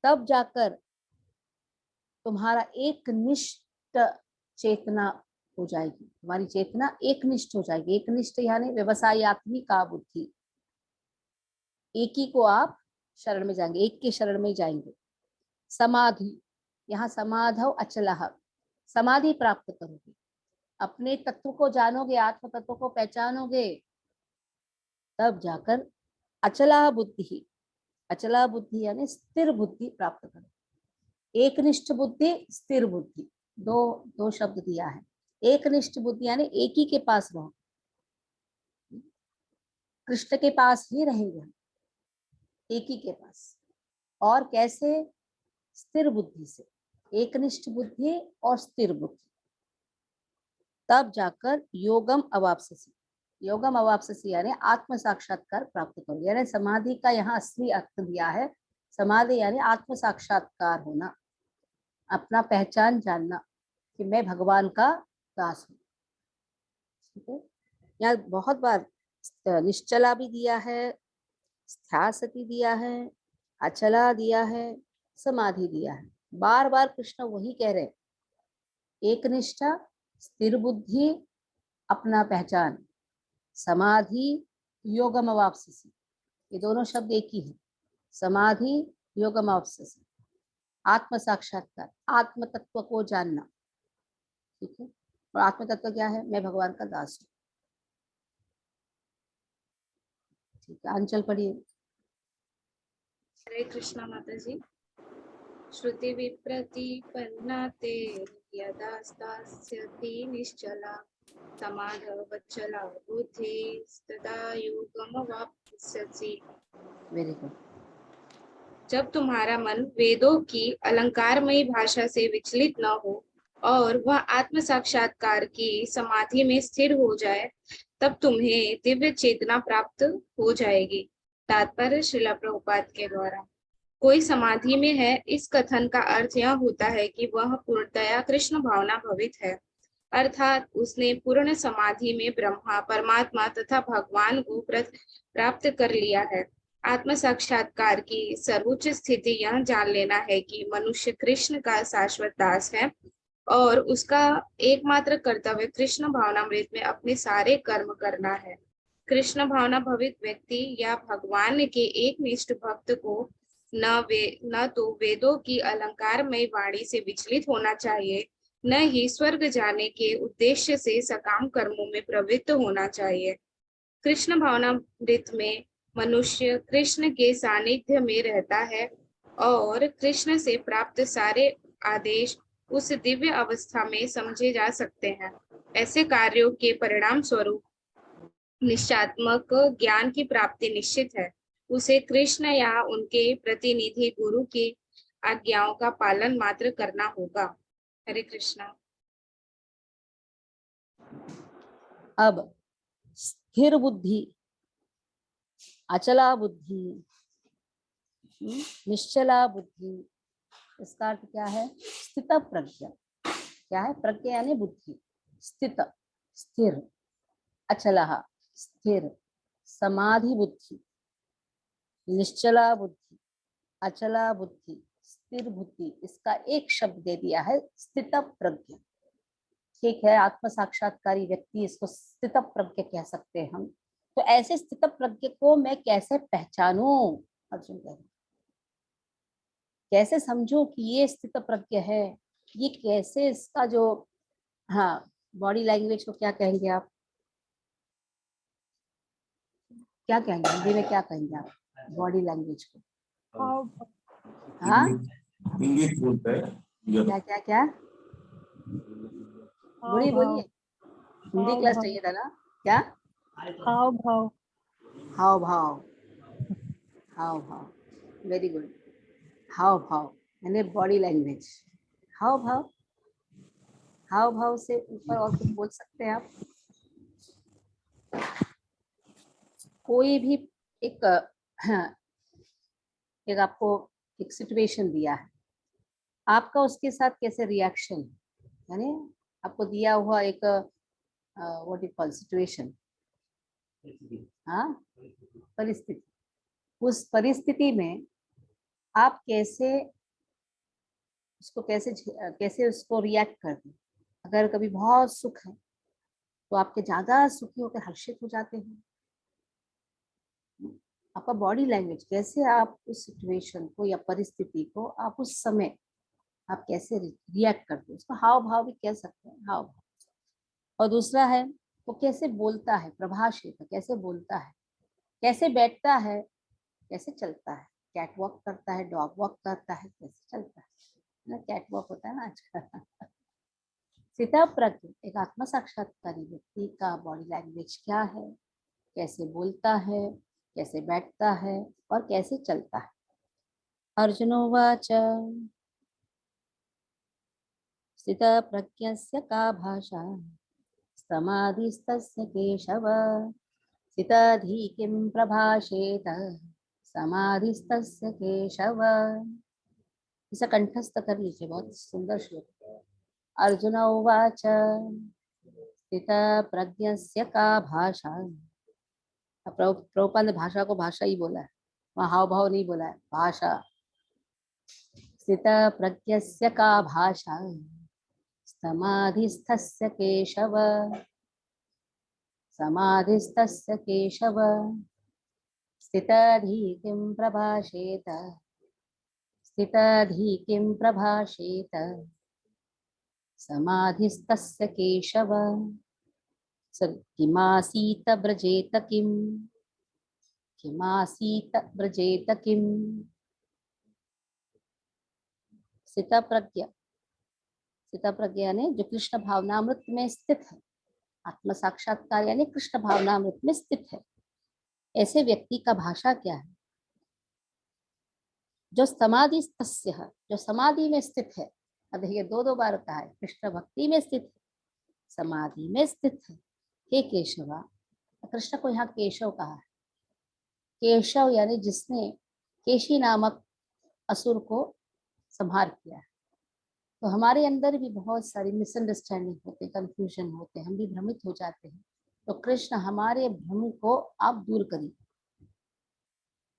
तब जाकर तुम्हारा एक निष्ठ चेतना हो जाएगी, तुम्हारी चेतना एक निष्ठ हो जाएगी। एक निष्ठ यानी व्यवसायत्मिका बुद्धि, एक ही को आप शरण में जाएंगे, एक के शरण में जाएंगे। समाधि, यहाँ समाधौ अचलः, समाधि प्राप्त करोगे, अपने तत्व को जानोगे, आत्म तत्व को पहचानोगे, तब जाकर अचला बुद्धि, अचला बुद्धि यानी स्थिर बुद्धि प्राप्त करो। एक निष्ठ बुद्धि, स्थिर बुद्धि, दो शब्द दिया है। एक निष्ठ बुद्धि यानी एक ही के पास रहो, कृष्ण के पास ही रहेंगे हम, एक ही के पास। और कैसे? स्थिर बुद्धि से, एक निष्ठ बुद्धि और स्थिर बुद्धि, तब जाकर योगम अवाप्स्यसि, योगम अवाप्स्यसि यानी आत्म साक्षात्कार प्राप्त करो। यानी समाधि का यहाँ असली अर्थ दिया है। समाधि यानी आत्म साक्षात्कार होना, अपना पहचान जानना कि मैं भगवान का दास हूँ। ठीक है, यहाँ बहुत बार निश्चला भी दिया है, स्थियासति दिया है, अचला दिया है, समाधि दिया है। बार बार कृष्ण वही कह रहे, एक निष्ठा, स्थिर बुद्धि, अपना पहचान, समाधि, योगम अवाप्स्यसि, ये दोनों शब्द एक ही है। समाधि, योगम अवाप्स्यसि, आत्म साक्षात्कार, आत्म तत्व को जानना। ठीक है, और आत्म तत्व क्या है? मैं भगवान का दास हूँ। ठीक है, अंचल पढ़िए। हरे कृष्णा माता जी। श्रुति विप्रतिपन्ना ते यदा स्थास्यति निश्चला समाधवच्चला बुद्धि तदा योगमवाप्स्यसि। Very good. जब तुम्हारा मन वेदों की अलंकारमयी भाषा से विचलित न हो और वह आत्म साक्षात्कार की समाधि में स्थिर हो जाए, तब तुम्हें दिव्य चेतना प्राप्त हो जाएगी। तात्पर्य श्रीला प्रभुपाद के द्वारा। कोई समाधि में है, इस कथन का अर्थ यह होता है कि वह पूर्णतया कृष्ण भावना भवित है, अर्थात उसने पूर्ण समाधि में ब्रह्मा, परमात्मा तथा भगवान को प्राप्त कर लिया है। आत्म साक्षात्कार की सर्वोच्च स्थिति यह जान लेना है कि मनुष्य कृष्ण का शाश्वत दास है और उसका एकमात्र कर्तव्य कृष्ण भावनामृत में अपने सारे कर्म करना है। कृष्ण भावना भवित व्यक्ति या भगवान के एक निष्ठ भक्त को न तो वेदों की अलंकारमय वाणी से विचलित होना चाहिए, न ही स्वर्ग जाने के उद्देश्य से सकाम कर्मों में प्रवृत्त होना चाहिए। कृष्ण भावनामृत में मनुष्य कृष्ण के सानिध्य में रहता है और कृष्ण से प्राप्त सारे आदेश उस दिव्य अवस्था में समझे जा सकते हैं। ऐसे कार्यों के परिणाम स्वरूप निश्चयात्मक ज्ञान की प्राप्ति निश्चित है। उसे कृष्ण या उनके प्रतिनिधि गुरु की आज्ञाओं का पालन मात्र करना होगा। हरे कृष्णा। अब स्थिर बुद्धि, अचला बुद्धि, निश्चला बुद्धि, इसका अर्थ क्या है? स्थित प्रज्ञा। क्या है? प्रज्ञा यानी बुद्धि। स्थित, स्थिर, अचला, स्थिर, समाधि बुद्धि, निश्चला बुद्धि, अचला बुद्धि, स्थिर बुद्धि, इसका एक शब्द दे दिया है स्थित प्रज्ञा। ठीक है, आत्म साक्षात्कारी व्यक्ति, इसको स्थित प्रज्ञ कह सकते हैं हम। तो ऐसे स्थित प्रज्ञ को मैं कैसे पहचानूं? अर्जुन कह रहे, कैसे समझूं कि ये स्थित प्रज्ञ है? ये कैसे, इसका जो, हाँ, बॉडी लैंग्वेज को क्या कहेंगे आप? क्या कहेंगे हिंदी में? क्या कहेंगे आप बॉडी लैंग्वेज को? हाँ, इंगित बोलता है। क्या क्या क्या? बोलिए बोलिए, हिंदी क्लास चाहिए था ना? क्या? हाव भाव। हाव भाव, हाव भाव, वेरी गुड। हाव भाव यानी बॉडी लैंग्वेज। हाव भाव, हाव भाव से ऊपर और कुछ बोल सकते हैं आप? कोई भी एक एक आपको एक सिचुएशन दिया है, आपका उसके साथ कैसे रिएक्शन, यानी आपको दिया हुआ एक व्हाट यू कॉल सिचुएशन, हाँ, परिस्थिति, उस परिस्थिति में आप कैसे उसको कैसे उसको रिएक्ट करते हैं। अगर कभी बहुत सुख है तो आपके ज्यादा सुखी होकर हर्षित हो जाते हैं। आपका बॉडी लैंग्वेज कैसे आप उस सिचुएशन को या परिस्थिति को आप उस समय आप कैसे रिएक्ट करते हैं, उसको हाव भाव भी कह सकते हैं, हाव भाव। और दूसरा है वो कैसे बोलता है, प्रभाषित कैसे बोलता है, कैसे बैठता है, कैसे चलता है, कैट वॉक करता है, डॉग वॉक करता है, कैसे चलता है ना, कैट वॉक होता है ना आजकल। स्थितप्रज्ञ एक आत्म साक्षात्कारी व्यक्ति का बॉडी लैंग्वेज क्या है, कैसे बोलता है, कैसे बैठता है और कैसे चलता है। अर्जुनोवाच स्थितप्रज्ञस्य का भाषा समाधिस्तस्य केशव स्थितधि किं प्रभाषेत समाधिस्तस्य केशव। इसे कंठस्थ कर लीजिए, बहुत सुंदर श्लोक है। अर्जुन उवाच स्थितप्रज्ञस्य का भाषा, प्रभुपाद ने भाषा को भाषा ही बोला है, वहाँ हाव भाव नहीं बोला है, भाषा। स्थितप्रज्ञस्य का भाषा समाधिस्थस्य केशव समाधिस्थस्य केशव स्थितधि किं प्रभाषेत स्थितधि किं प्रभाषेत समाधिस्तस्य केशव किमासीत व्रजेत किमासीत व्रजेत किम। स्थितप्रज्ञ यानी जो कृष्ण भावनामृत में स्थित है, आत्म साक्षात्कार यानी कृष्ण भावनामृत में स्थित है, ऐसे व्यक्ति का भाषा क्या है? जो समाधि तस्य है, जो समाधि में स्थित है। अब देखिए दो बार कहा है, कृष्ण भक्ति में स्थित है, समाधि में स्थित है। हे केशवा, कृष्ण को यहाँ केशव कहा है। केशव यानी जिसने केशी नामक असुर को संहार किया है। तो हमारे अंदर भी बहुत सारी मिसअंडरस्टैंडिंग होते, कंफ्यूजन होते, हम भी भ्रमित हो जाते हैं। तो कृष्ण हमारे भ्रम को आप दूर करिए।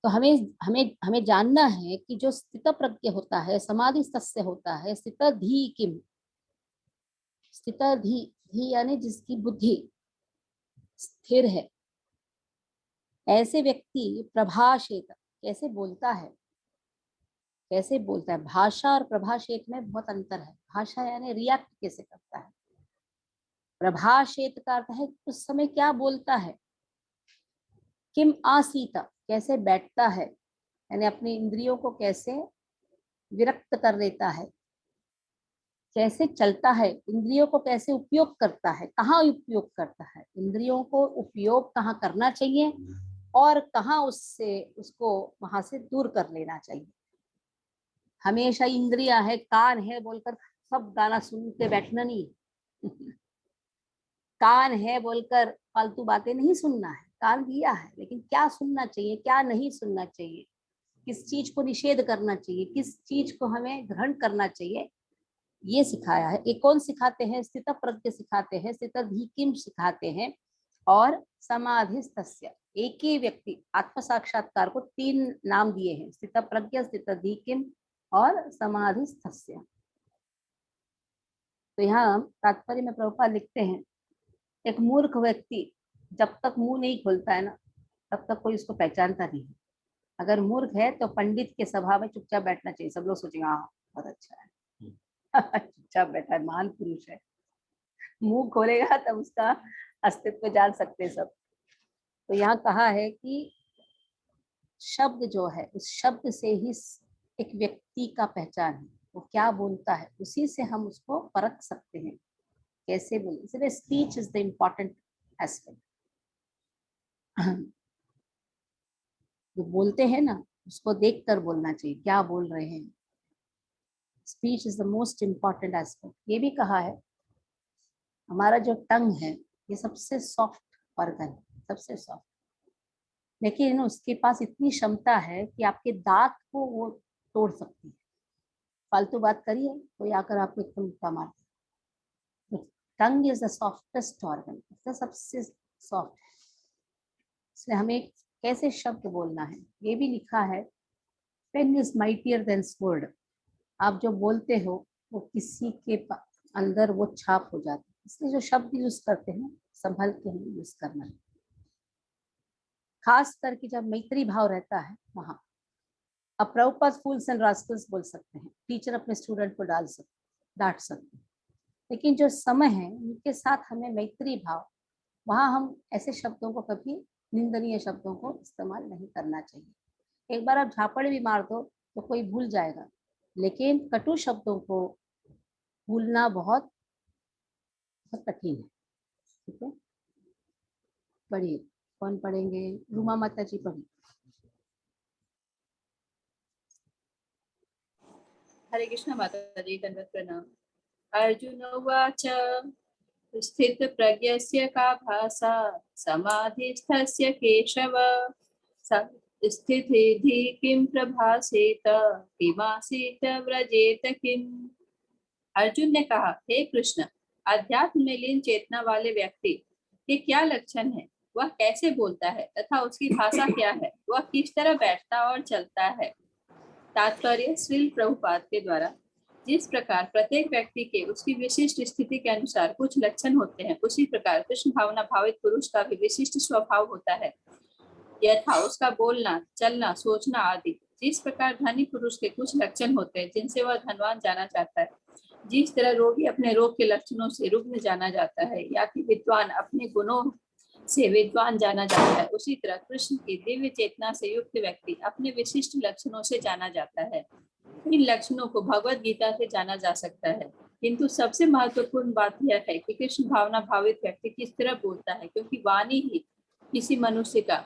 तो हमें हमें हमें जानना है कि जो स्थित प्रज्ञ होता है, समाधि तस्य होता है, स्थित धी किम, स्थित धी यानी जिसकी बुद्धि स्थिर है, ऐसे व्यक्ति प्रभाषेत कैसे बोलता है, कैसे बोलता है। भाषा और प्रभाषेत में बहुत अंतर है। भाषा यानी रिएक्ट कैसे करता है, प्रभाषेत का अर्थ है उस समय क्या बोलता है। किम आसीता कैसे बैठता है, यानी अपनी इंद्रियों को कैसे विरक्त कर देता है, कैसे चलता है, इंद्रियों को कैसे उपयोग करता है, कहाँ उपयोग करता है, इंद्रियों को उपयोग कहाँ करना चाहिए और कहाँ उसको वहां से दूर कर लेना चाहिए। हमेशा इंद्रियां है, कान है बोलकर सब गाना सुनते बैठना नहीं। कान है बोलकर फालतू बातें नहीं सुनना है। कान दिया है, लेकिन क्या सुनना चाहिए, क्या नहीं सुनना चाहिए, किस चीज को निषेध करना चाहिए, किस चीज को हमें ग्रहण करना चाहिए, ये सिखाया है। ये कौन सिखाते हैं? स्थित प्रज्ञ सिखाते हैं, स्थित किम सिखाते हैं, और समाधिस्तस्य। एक ही व्यक्ति आत्म साक्षात्कार को 3 नाम दिए हैं, स्थित प्रज्ञ, स्थित किम और समाधिस्थस्य। तो यहाँ तात्पर्य में प्रभुपाद लिखते हैं, एक मूर्ख व्यक्ति जब तक मुंह नहीं खोलता है ना, तब तक कोई उसको पहचानता नहीं है। अगर मूर्ख है तो पंडित के सभा में चुपचाप बैठना चाहिए, सब लोग सोचेंगे हाँ बहुत अच्छा है। चुपचाप बैठा है, महान पुरुष है। मुंह खोलेगा तब उसका अस्तित्व जान सकते सब। तो यहाँ कहा है कि शब्द जो है, उस शब्द से ही एक व्यक्ति का पहचान है, वो क्या बोलता है उसी से हम उसको परख सकते हैं कैसे बोले। इसलिए speech is the important aspect. जो बोलते हैं ना, उसको देखकर बोलना चाहिए क्या बोल रहे हैं। Speech is the most important aspect. ये भी कहा है हमारा जो टंग है ये सबसे सॉफ्ट ऑर्गन है, सबसे सॉफ्ट। लेकिन उसके पास इतनी क्षमता है कि आपके दांत को वो तोड़ सकती है। फालतू बात करिए, कोई आकर आपको एकदम मुक्का मार दे। Tongue is the softest organ, सबसे सॉफ्ट है। इसलिए हमें कैसे शब्द बोलना है, ये भी लिखा है, pen is mightier than sword. आप जो बोलते हो वो किसी के अंदर वो छाप हो जाती है। इसलिए जो शब्द यूज करते हैं संभल के हमें यूज करना है, खास करके जब मैत्री भाव रहता है वहाँ। अब प्रभुपाद फूल्स एंड रास्कल्स बोल सकते हैं, टीचर अपने स्टूडेंट को डांट सकते हैं, लेकिन जो समय है उनके साथ हमें मैत्री भाव, वहाँ हम ऐसे शब्दों को, कभी निंदनीय शब्दों को इस्तेमाल नहीं करना चाहिए। एक बार आप झापड़ भी मार दो तो कोई भूल जाएगा, लेकिन कटु शब्दों को भूलना बहुत बहुत कठिन है। ठीक है, पढ़िए। कौन पढ़ेंगे? रूमा माता जी पढ़िए। हरे कृष्ण माता जी, दंडवत प्रणाम। अर्जुन उवाच स्थित प्रज्ञस्य का भाषा समाधिस्थस्य केशव स्थितिधि किं प्रभासेत किमासीत व्रजेत किम। अर्जुन ने कहा, हे कृष्ण, अध्यात्म में लीन चेतना वाले व्यक्ति के क्या लक्षण है, वह कैसे बोलता है तथा उसकी भाषा क्या है, वह किस तरह बैठता और चलता है। तात्पर्य, श्रील प्रभुपाद के द्वारा जिस प्रकार प्रत्येक व्यक्ति के उसकी विशिष्ट स्थिति के अनुसार कुछ लक्षण होते हैं, उसी प्रकार कृष्ण भावना भावित पुरुष का भी विशिष्ट स्वभाव होता है, यथा उसका बोलना, चलना, सोचना आदि। जिस प्रकार धनी पुरुष के कुछ लक्षण होते हैं जिनसे वह धनवान जाना चाहता है, जिस तरह रोगी अपने रोग के लक्षणों से रुग्ण जाना जाता है, या कि विद्वान अपने गुणों से विद्वान जाना जाता है, उसी तरह कृष्ण की दिव्य चेतना से युक्त व्यक्ति अपने विशिष्ट लक्षणों से जाना जाता है। इन लक्षणों को भगवत गीता से जाना जा सकता है, किंतु सबसे महत्वपूर्ण बात यह है कि कृष्ण भावना भावित व्यक्ति किस तरह बोलता है, क्योंकि वाणी ही किसी मनुष्य का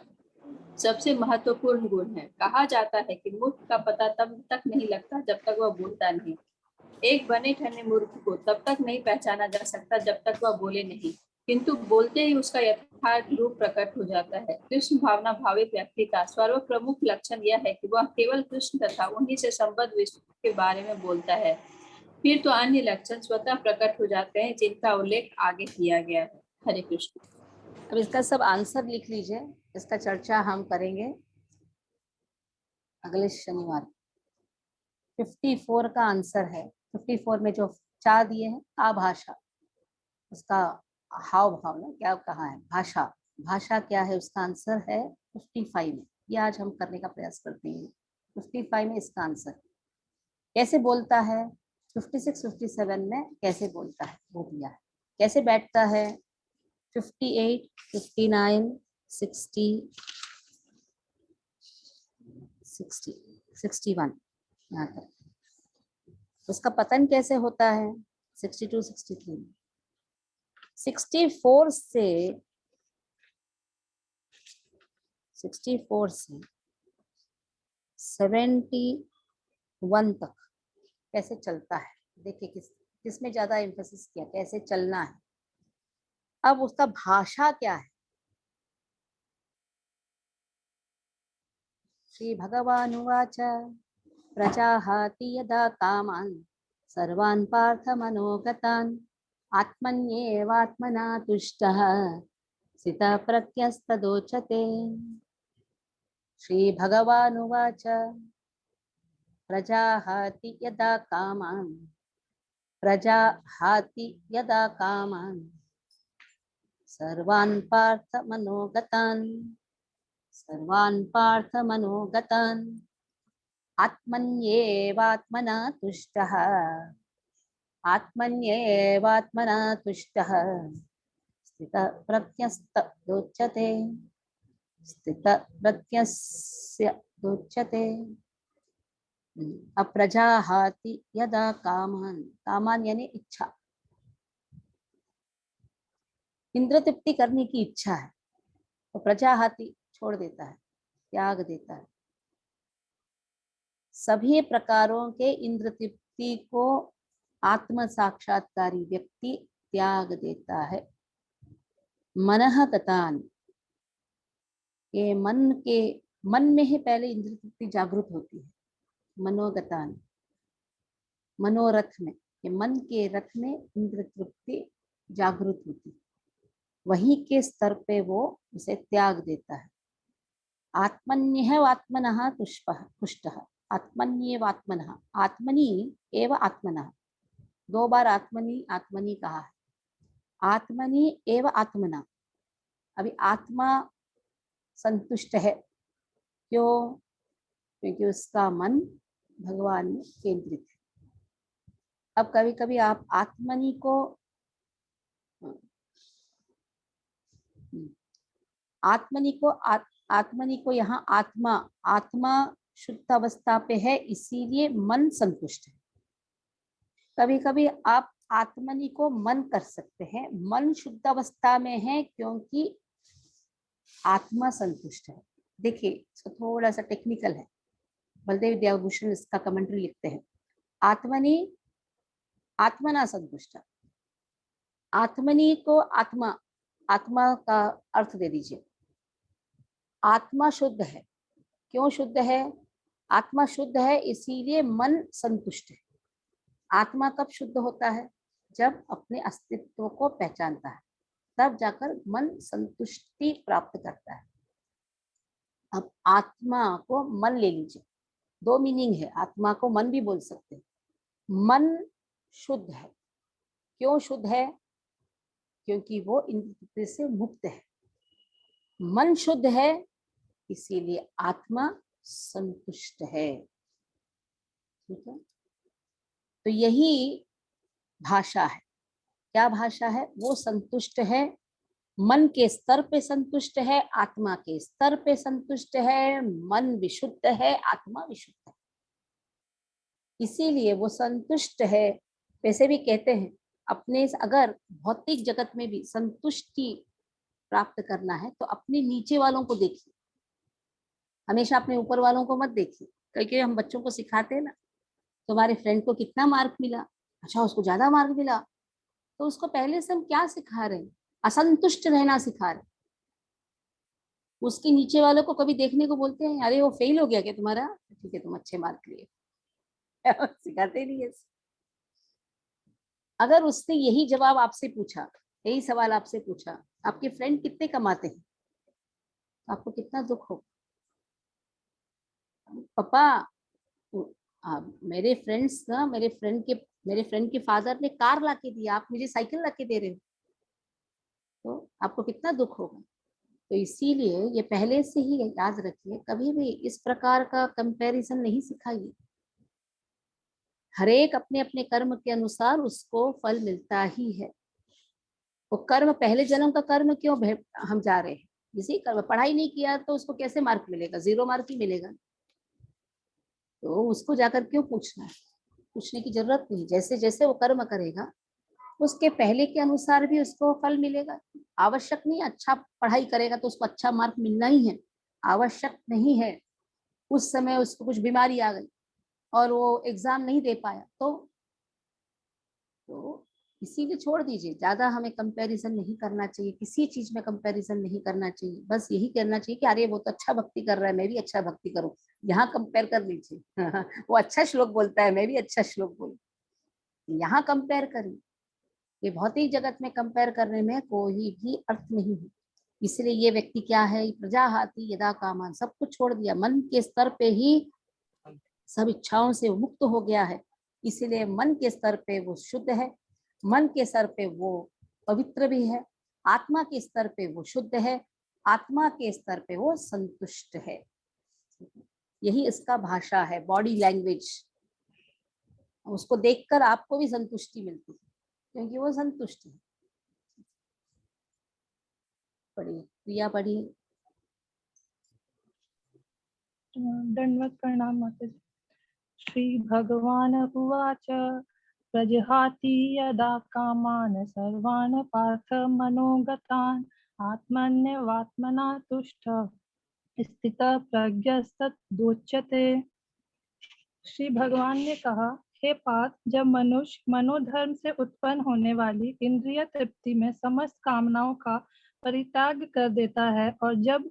सबसे महत्वपूर्ण गुण है। कहा जाता है कि मूर्ख का पता तब तक नहीं लगता जब तक वह बोलता नहीं। एक बने ठने मूर्ख को तब तक नहीं पहचाना जा सकता जब तक वह बोले नहीं, किंतु बोलते ही उसका यथार्थ रूप प्रकट हो जाता है। कृष्ण भावना भावित व्यक्ति का सर्व प्रमुख लक्षण यह है कि वह केवल कृष्ण तथा उन्हीं से संबद्ध विषय के बारे में बोलता है। फिर तो अन्य लक्षण स्वतः प्रकट हो जाते हैं जिनका उल्लेख आगे किया गया है। हरे कृष्ण। अब इसका सब आंसर लिख लीजिए, इसका चर्चा हम करेंगे अगले शनिवार। 54 का आंसर है। 54 में जो 4 दिए हैं, आभाषा, उसका हाव भाव ना क्या कहा है, भाषा, भाषा क्या है, उसका आंसर है 55 में। ये आज हम करने का प्रयास करते हैं। 55 में इसका आंसर कैसे बोलता है, 56 57 में कैसे बोलता है वो दिया है। कैसे बैठता है, 58 59 60 60 61 यहाँ तक। उसका पतन कैसे होता है, 62 63 में। 64 से 71 तक कैसे चलता है। देखिए किसमें ज्यादा एम्फेसिस किया, कैसे चलना है। अब उसका भाषा क्या है। श्री भगवान उवाच प्रजाहाति यदा कामान् सर्वान् पार्थ मनोगतान् आत्मन्येवात्मना तुष्टः स्थितः प्रज्ञस्तदोच्यते। श्री भगवान उवाच प्रजाहाति यदा कामान् सर्वान् पार्थ मनोगतान् आत्मन्येवात्मना तुष्टः स्थितप्रज्ञस्तदोच्यते। अब प्रजाहाति यदा कामान् यानी इच्छा, इंद्र तृप्ति करने की इच्छा है तो प्रजाहाति छोड़ देता है, त्याग देता है। सभी प्रकारों के इंद्र तृप्ति को आत्म साक्षात्कारी व्यक्ति त्याग देता है। मनः गतान्, ये मन में ही पहले इंद्रिय तृप्ति जागृत होती है। मनोगतान, मनोरथ में, ये मन के रथ में इंद्रिय तृप्ति जागृत होती है। वहीं के स्तर पे वो उसे त्याग देता है। आत्मन्येव आत्मनः तुष्टः, आत्मन्येव आत्मनः, आत्मनि एव आत्मनः, 2 बार आत्मनि आत्मनि कहा है। आत्मनि एव आत्मनः, अभी आत्मा संतुष्ट है, क्यों? क्योंकि उसका मन भगवान में केंद्रित है। अब कभी कभी आप आत्मनि को यहाँ आत्मा शुद्ध अवस्था पे है, इसीलिए मन संतुष्ट है। कभी कभी आप आत्मनि को मन कर सकते हैं, मन शुद्ध अवस्था में है क्योंकि आत्मा संतुष्ट है। देखिए इसको थोड़ा सा टेक्निकल है, बलदेव विद्याभूषण इसका कमेंट्री लिखते हैं। आत्मनि आत्मना संतुष्ट, आत्मनि को आत्मा का अर्थ दे दीजिए। आत्मा शुद्ध है, क्यों शुद्ध है? आत्मा शुद्ध है इसीलिए मन संतुष्ट है। आत्मा कब शुद्ध होता है? जब अपने अस्तित्व को पहचानता है, तब जाकर मन संतुष्टि प्राप्त करता है। अब आत्मा को मन ले लीजिए, 2 मीनिंग है, आत्मा को मन भी बोल सकते हैं। मन शुद्ध है, क्यों शुद्ध है? क्योंकि वो इंद्रिय से मुक्त है। मन शुद्ध है इसीलिए आत्मा संतुष्ट है। ठीक है, तो यही भाषा है। क्या भाषा है? वो संतुष्ट है, मन के स्तर पे संतुष्ट है, आत्मा के स्तर पे संतुष्ट है। मन विशुद्ध है, आत्मा विशुद्ध है, इसीलिए वो संतुष्ट है। वैसे भी कहते हैं अपने अगर भौतिक जगत में भी संतुष्टि प्राप्त करना है तो अपने नीचे वालों को देखिए, हमेशा अपने ऊपर वालों को मत देखिए। क्योंकि हम बच्चों को सिखाते हैं ना, तुम्हारे फ्रेंड को कितना मार्क मिला, अच्छा उसको ज्यादा मार्क मिला, तो उसको पहले से हम क्या सिखा रहे हैं? असंतुष्ट रहना सिखा रहे। उसके नीचे वालों को कभी देखने को बोलते हैं अरे वो फेल हो गया क्या तुम्हारा, ठीक है तुम अच्छे मार्क लिए, सिखाते नहीं है। अगर उसने यही जवाब आपसे पूछा, यही सवाल आपसे पूछा, आपके फ्रेंड कितने कमाते हैं, तो आपको कितना दुख हो। पापा मेरे फ्रेंड्स ना, मेरे फ्रेंड के फादर ने कार लाके दिया, आप मुझे साइकिल लाके दे रहे हो, तो आपको कितना दुख होगा। तो इसीलिए ये पहले से ही याद रखिए, कभी भी इस प्रकार का कंपैरिजन नहीं सिखाइए। हरेक अपने अपने कर्म के अनुसार उसको फल मिलता ही है। वो कर्म पहले जन्म का कर्म क्यों हम जा रहे हैं, इसी कर्म। पढ़ाई नहीं किया तो उसको कैसे मार्क मिलेगा? 0 मार्क ही मिलेगा। तो उसको जाकर क्यों पूछना है? पूछने की जरूरत नहीं। जैसे जैसे वो कर्म करेगा उसके पहले के अनुसार भी उसको फल मिलेगा। आवश्यक नहीं अच्छा पढ़ाई करेगा तो उसको अच्छा मार्क मिलना ही है, आवश्यक नहीं है। उस समय उसको कुछ बीमारी आ गई और वो एग्जाम नहीं दे पाया, तो इसीलिए छोड़ दीजिए। ज्यादा हमें कंपैरिजन नहीं करना चाहिए, किसी चीज में कंपैरिजन नहीं करना चाहिए। बस यही करना चाहिए कि अरे वो तो अच्छा भक्ति कर रहा है, मैं भी अच्छा भक्ति करूं, यहाँ कंपेयर कर लीजिए। वो अच्छा श्लोक बोलता है, मैं भी अच्छा श्लोक बोलूं, यहाँ कंपेयर करिए। ये भौतिक जगत में कंपेयर करने में कोई भी अर्थ नहीं है। इसलिए ये व्यक्ति क्या है, प्रजाहाति यदा कामान, सब कुछ छोड़ दिया, मन के स्तर पे ही सब इच्छाओं से मुक्त हो गया है। इसीलिए मन के स्तर पे वो शुद्ध है, मन के स्तर पे वो पवित्र भी है, आत्मा के स्तर पे वो शुद्ध है, आत्मा के स्तर पे वो संतुष्ट है। यही इसका भाषा है, बॉडी लैंग्वेज। उसको देखकर आपको भी संतुष्टि मिलती है क्योंकि वो संतुष्ट है। पढ़िए प्रिया, पढ़िए। दंडवत प्रणाम माताजी। श्री भगवान उवाच प्रजहाति यदा कामान सर्वान् पार्थ मनोगतान् आत्मन्यवात्मना तुष्ट स्थितः प्रज्ञस्तदोच्यते। श्री भगवान ने कहा, हे पार्थ, जब मनुष्य मनोधर्म से उत्पन्न होने वाली इंद्रिय तृप्ति में समस्त कामनाओं का परित्याग कर देता है और जब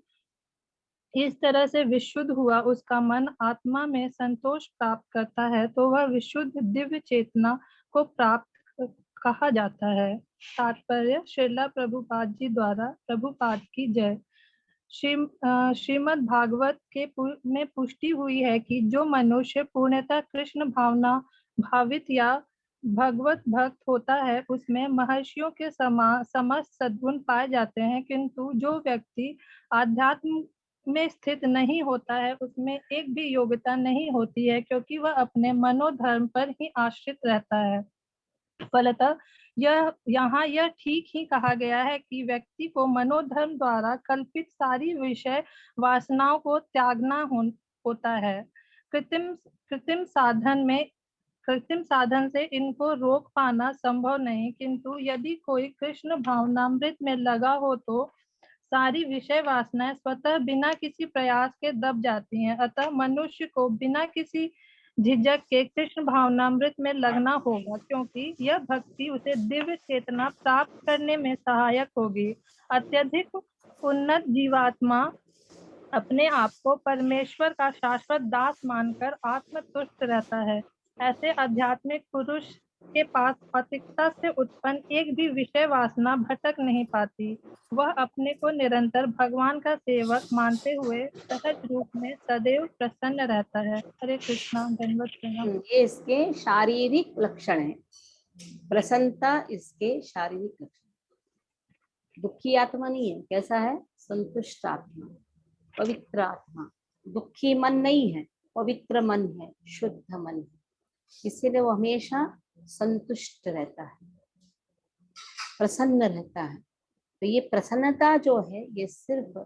इस तरह से विशुद्ध हुआ उसका मन आत्मा में संतोष प्राप्त करता है तो वह विशुद्ध दिव्य चेतना को प्राप्त कहा जाता है। तात्पर्य श्रीला प्रभुपाद जी द्वारा, प्रभुपाद की जय। श्रीमद् भागवत में पुष्टि हुई है कि जो मनुष्य पूर्णतः कृष्ण भावना भावित या भगवत भक्त होता है उसमें महर्षियों के समस्त सद्गुण पाए जाते हैं, किंतु जो व्यक्ति आध्यात्म में स्थित नहीं होता है उसमें एक भी योग्यता नहीं होती है, क्योंकि वह अपने मनोधर्म पर ही आश्रित रहता है। फलतः यहाँ यह ठीक ही कहा गया है कि व्यक्ति को मनोधर्म द्वारा कल्पित सारी विषय वासनाओं को त्यागना होता है। कृत्रिम साधन से इनको रोक पाना संभव नहीं, किंतु यदि कोई कृष्ण भावनामृत में लगा हो तो सारी विषय वासनाएं स्वतः बिना किसी प्रयास के दब जाती हैं। अतः मनुष्य को बिना किसी झिझक के कृष्ण भावनामृत में लगना होगा, क्योंकि यह भक्ति उसे दिव्य चेतना प्राप्त करने में सहायक होगी। अत्यधिक उन्नत जीवात्मा अपने आप को परमेश्वर का शाश्वत दास मानकर आत्मतुष्ट रहता है। ऐसे आध्यात्मिक पुरुष के पास भौतिकता से उत्पन्न एक भी विषय वासना भटक नहीं पाती। वह अपने को निरंतर भगवान का सेवक मानते हुए सहज रूप में सदैव प्रसन्न रहता है। हरे कृष्णा, धन्यवाद प्रणाम। ये इसके शारीरिक लक्षण है। प्रसन्नता इसके शारीरिक लक्षण। दुखी आत्मा नहीं है, कैसा है? संतुष्ट आत्मा, पवित्र आत्मा। दुखी मन नहीं है, पवित्र मन है, शुद्ध मन है, इसीलिए वो हमेशा संतुष्ट रहता है, प्रसन्न रहता है। तो ये प्रसन्नता जो है ये सिर्फ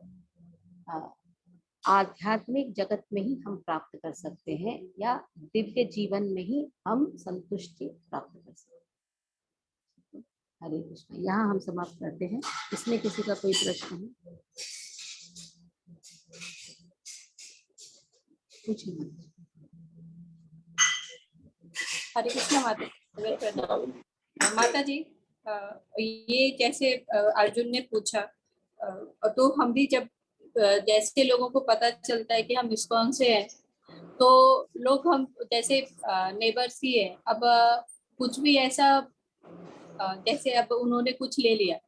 आध्यात्मिक जगत में ही हम प्राप्त कर सकते हैं, या दिव्य जीवन में ही हम संतुष्टि प्राप्त कर सकते हैं। हरे कृष्ण। यहाँ हम समाप्त करते हैं। इसमें किसी का कोई प्रश्न है? कुछ नहीं। हरे कृष्ण माता। माता जी, ये जैसे अर्जुन ने पूछा, तो हम भी जब जैसे लोगों को पता चलता है कि हम इस्कॉन से हैं, तो लोग हम जैसे नेबर्स ही है। अब कुछ भी ऐसा जैसे अब उन्होंने कुछ ले लिया,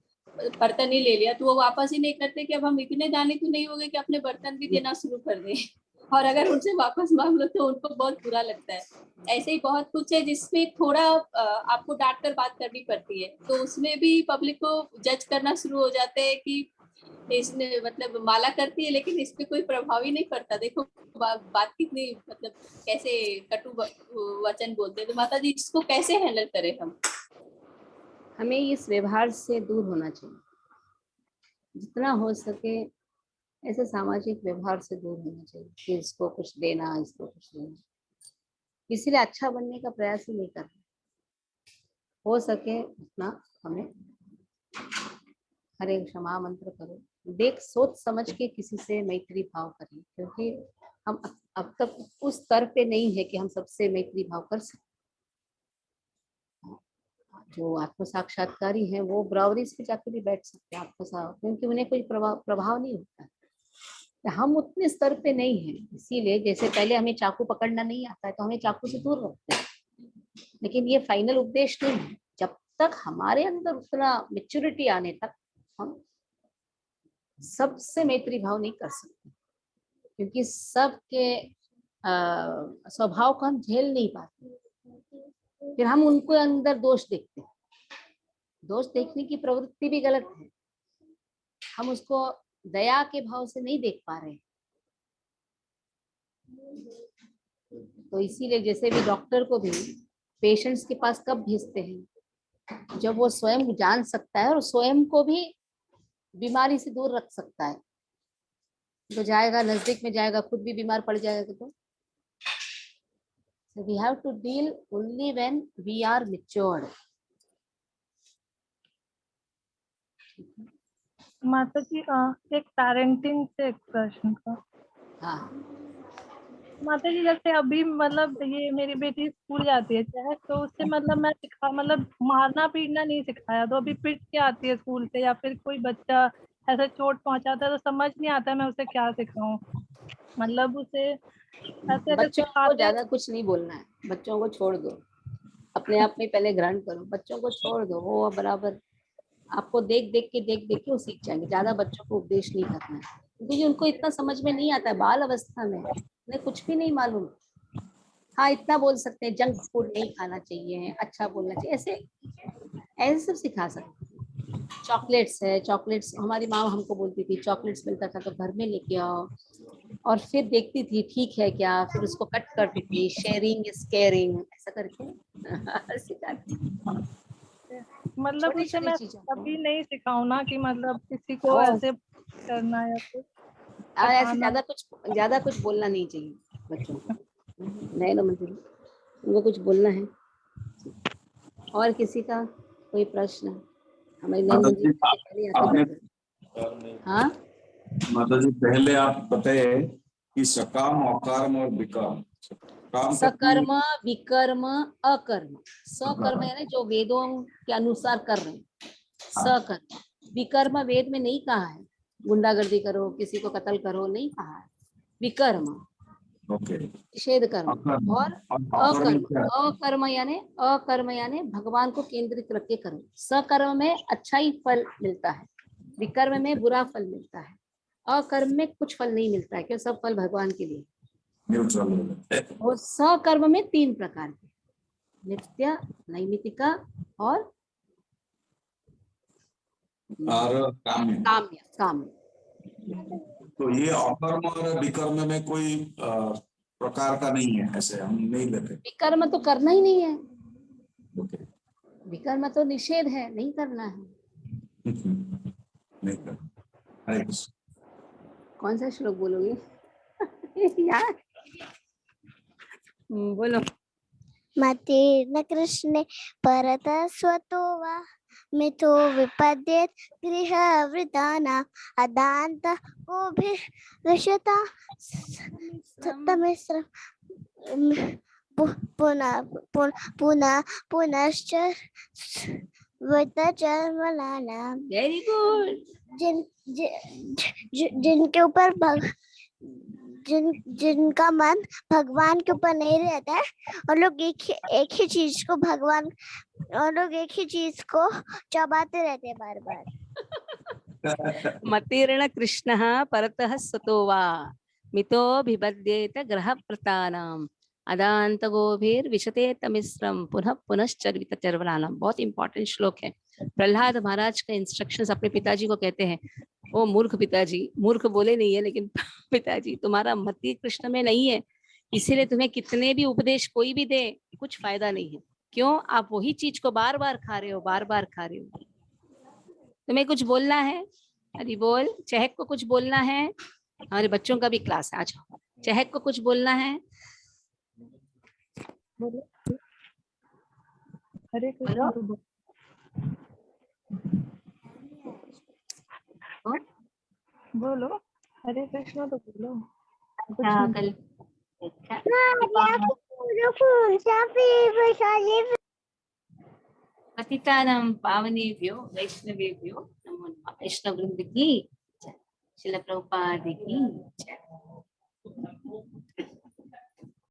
बर्तन ही ले लिया, तो वो वापस ही नहीं करते कि अब हम इतने जाने तो नहीं हो गए कि अपने बर्तन भी देना शुरू कर दें। और अगर उनसे वापस मांग लो तो उनको बहुत बुरा लगता है। ऐसे ही बहुत कुछ है जिसमें थोड़ा आपको डांट कर बात करनी पड़ती है, तो उसमें भी पब्लिक को जज करना शुरू हो जाते हैं कि इसने मतलब माला करती है लेकिन इस पे कोई प्रभाव ही नहीं पड़ता। देखो बात कितनी मतलब कैसे कटु वचन बोलते हैं। तो माता जी, इसको कैसे हैंडल करें हम? हमें इस व्यवहार से दूर होना चाहिए, जितना हो सके ऐसे सामाजिक व्यवहार से दूर होना चाहिए कि इसको कुछ देना, इसको कुछ देना, इसीलिए अच्छा बनने का प्रयास ही नहीं करना। हो सके उतना हमें हरे क्षमा मंत्र करो, देख सोच समझ के किसी से मैत्री भाव करें, क्योंकि हम अब तक उस स्तर पे नहीं है कि हम सबसे मैत्री भाव कर सकते। जो आत्म साक्षात्कारी हैं वो ब्रावरीज पे जाके भी बैठ सकते हैं क्योंकि उन्हें कोई प्रभाव नहीं होता है। हम उतने स्तर पे नहीं हैं, इसीलिए जैसे पहले हमें चाकू पकड़ना नहीं आता है तो हमें चाकू से दूर रखते हैं, लेकिन ये फाइनल उपदेश नहीं है। जब तक हमारे अंदर उतना मेच्योरिटी आने तक हम सबसे मैत्री भाव नहीं कर सकते, क्योंकि सबके स्वभाव को हम झेल नहीं पाते। फिर हम उनको अंदर दोष देखते हैं। दोष देखने की प्रवृत्ति भी गलत है, हम उसको दया के भाव से नहीं देख पा रहे। तो इसीलिए जैसे भी डॉक्टर को भी पेशेंट्स के पास कब भेजते हैं, जब वो स्वयं जान सकता है और स्वयं को भी बीमारी से दूर रख सकता है, तो जाएगा, नजदीक में जाएगा, खुद भी बीमार पड़ जाएगा। तो So we have to deal only when we are matured. माता जी, एक पेरेंटिंग से एक प्रश्न था। हाँ माता जी, जैसे अभी मतलब ये मेरी बेटी स्कूल जाती है चाहे, तो उससे मतलब मैं मतलब मारना पीटना नहीं सिखाया, तो अभी पिट के आती है स्कूल से, या फिर कोई बच्चा ऐसे चोट पहुंचाता है तो समझ नहीं आता मैं उसे क्या सिखाऊं। मतलब उसे ऐसे अगर बच्चों को सिखाते ज्यादा कुछ नहीं बोलना है, बच्चों को छोड़ दो, अपने आप में पहले ग्रहण करो, बच्चों को छोड़ दो, वो बराबर आपको देख देख के वो सीख जाएंगे। ज्यादा बच्चों को उपदेश नहीं करना है, क्योंकि उनको इतना समझ में नहीं आता है, बाल अवस्था में उन्हें कुछ भी नहीं मालूम। हाँ इतना बोल सकते हैं जंक फूड नहीं खाना चाहिए, अच्छा बोलना चाहिए, ऐसे ऐसे सब सिखा सकते हैं। चॉकलेट्स है, चॉकलेट्स हमारी माँ हमको बोलती थी चॉकलेट्स मिलता था तो घर में लेके आओ, और फिर देखती थी ठीक है क्या, फिर उसको कट करती थी, शेयरिंग इज केयरिंग ऐसा करके सिखाती थी। मतलब छोटी उसे छोटी मैं चीजों को, कभी नहीं सिखाऊं ना कि मतलब किसी को और ऐसे करना या कुछ ऐसे बताना। ज्यादा कुछ बोलना नहीं चाहिए बच्चों को। नए मंजिल उनको कुछ बोलना है। और किसी का कोई प्रश्न? हमारी नई माता मंजिल जी पहले आके आपने बैठ गए। हाँ माता जी पहले आप बताए कि सकाम अकाम और विकाम। काम सकर्म विकर्म अकर्म। सकर्म यानी जो वेदों के अनुसार कर रहे हैं, सकर्म। विकर्म वेद में नहीं कहा है, गुंडागर्दी करो, किसी को कत्ल करो, नहीं कहा है। विकर्म ओके। निषेध कर्म। और अकर्म क्या? अकर्म यानी भगवान को केंद्रित रख के करो। सकर्म में अच्छा ही फल मिलता है, विकर्म में बुरा फल मिलता है, अकर्म में कुछ फल नहीं मिलता है, क्यों सब फल भगवान के लिए। न्यूट्रल। और सकर्म में 3 प्रकार के, नित्य, नैमितिका और काम्य। काम्य। काम्य तो ये अकर्म और विकर्म में कोई प्रकार का नहीं है, ऐसे हम नहीं लेते। विकर्म तो करना ही नहीं है, ओके। विकर्म तो निषेध है, नहीं करना है। नहीं करना। हरे कृष्ण। कौन सा श्लोक बोलोगे यार? बोलो। मतेर्न कृष्णे परतः स्वतो वा मिथो विपद्येत गृहवृतानाम् अदान्त गोभिर्विशता तमिस्रं पुनश्च वितचर्मलानां। Very good. जिनके ऊपर जिनका मन भगवान के ऊपर नहीं रहता है, और लोग एक ही चीज को चबाते रहते हैं बार बार। मतीर्ण कृष्णः परतः सतो वा मितो भिबध्येत ग्रहप्रतानाम् अदांत गोभीर विशते तमिश्रम पुनः पुनश्चर्वित चर्वलानाम। बहुत इंपॉर्टेंट श्लोक है। प्रहलाद महाराज का इंस्ट्रक्शंस अपने पिताजी को कहते हैं, ओ मूर्ख पिताजी, मूर्ख बोले नहीं है लेकिन पिताजी तुम्हारा मति कृष्ण में नहीं है, इसीलिए तुम्हें कितने भी उपदेश कोई भी दे कुछ फायदा नहीं है। क्यों? आप वही चीज को बार बार खा रहे हो, बार बार खा रहे हो। तुम्हें कुछ बोलना है? अरे बोल। चहक को कुछ बोलना है? हमारे बच्चों का भी क्लास है, आ जाओ। चहक को कुछ बोलना है? बोलो। हरे कृष्ण तो बोलो। हरे कृष्ण तो बोलो। कुछ हाँ, नहीं। पतितानां पावनेभ्यो वैष्णवेभ्यो नमो नमः। वैष्णव वृंद की जय। श्रील प्रभुपाद की जय।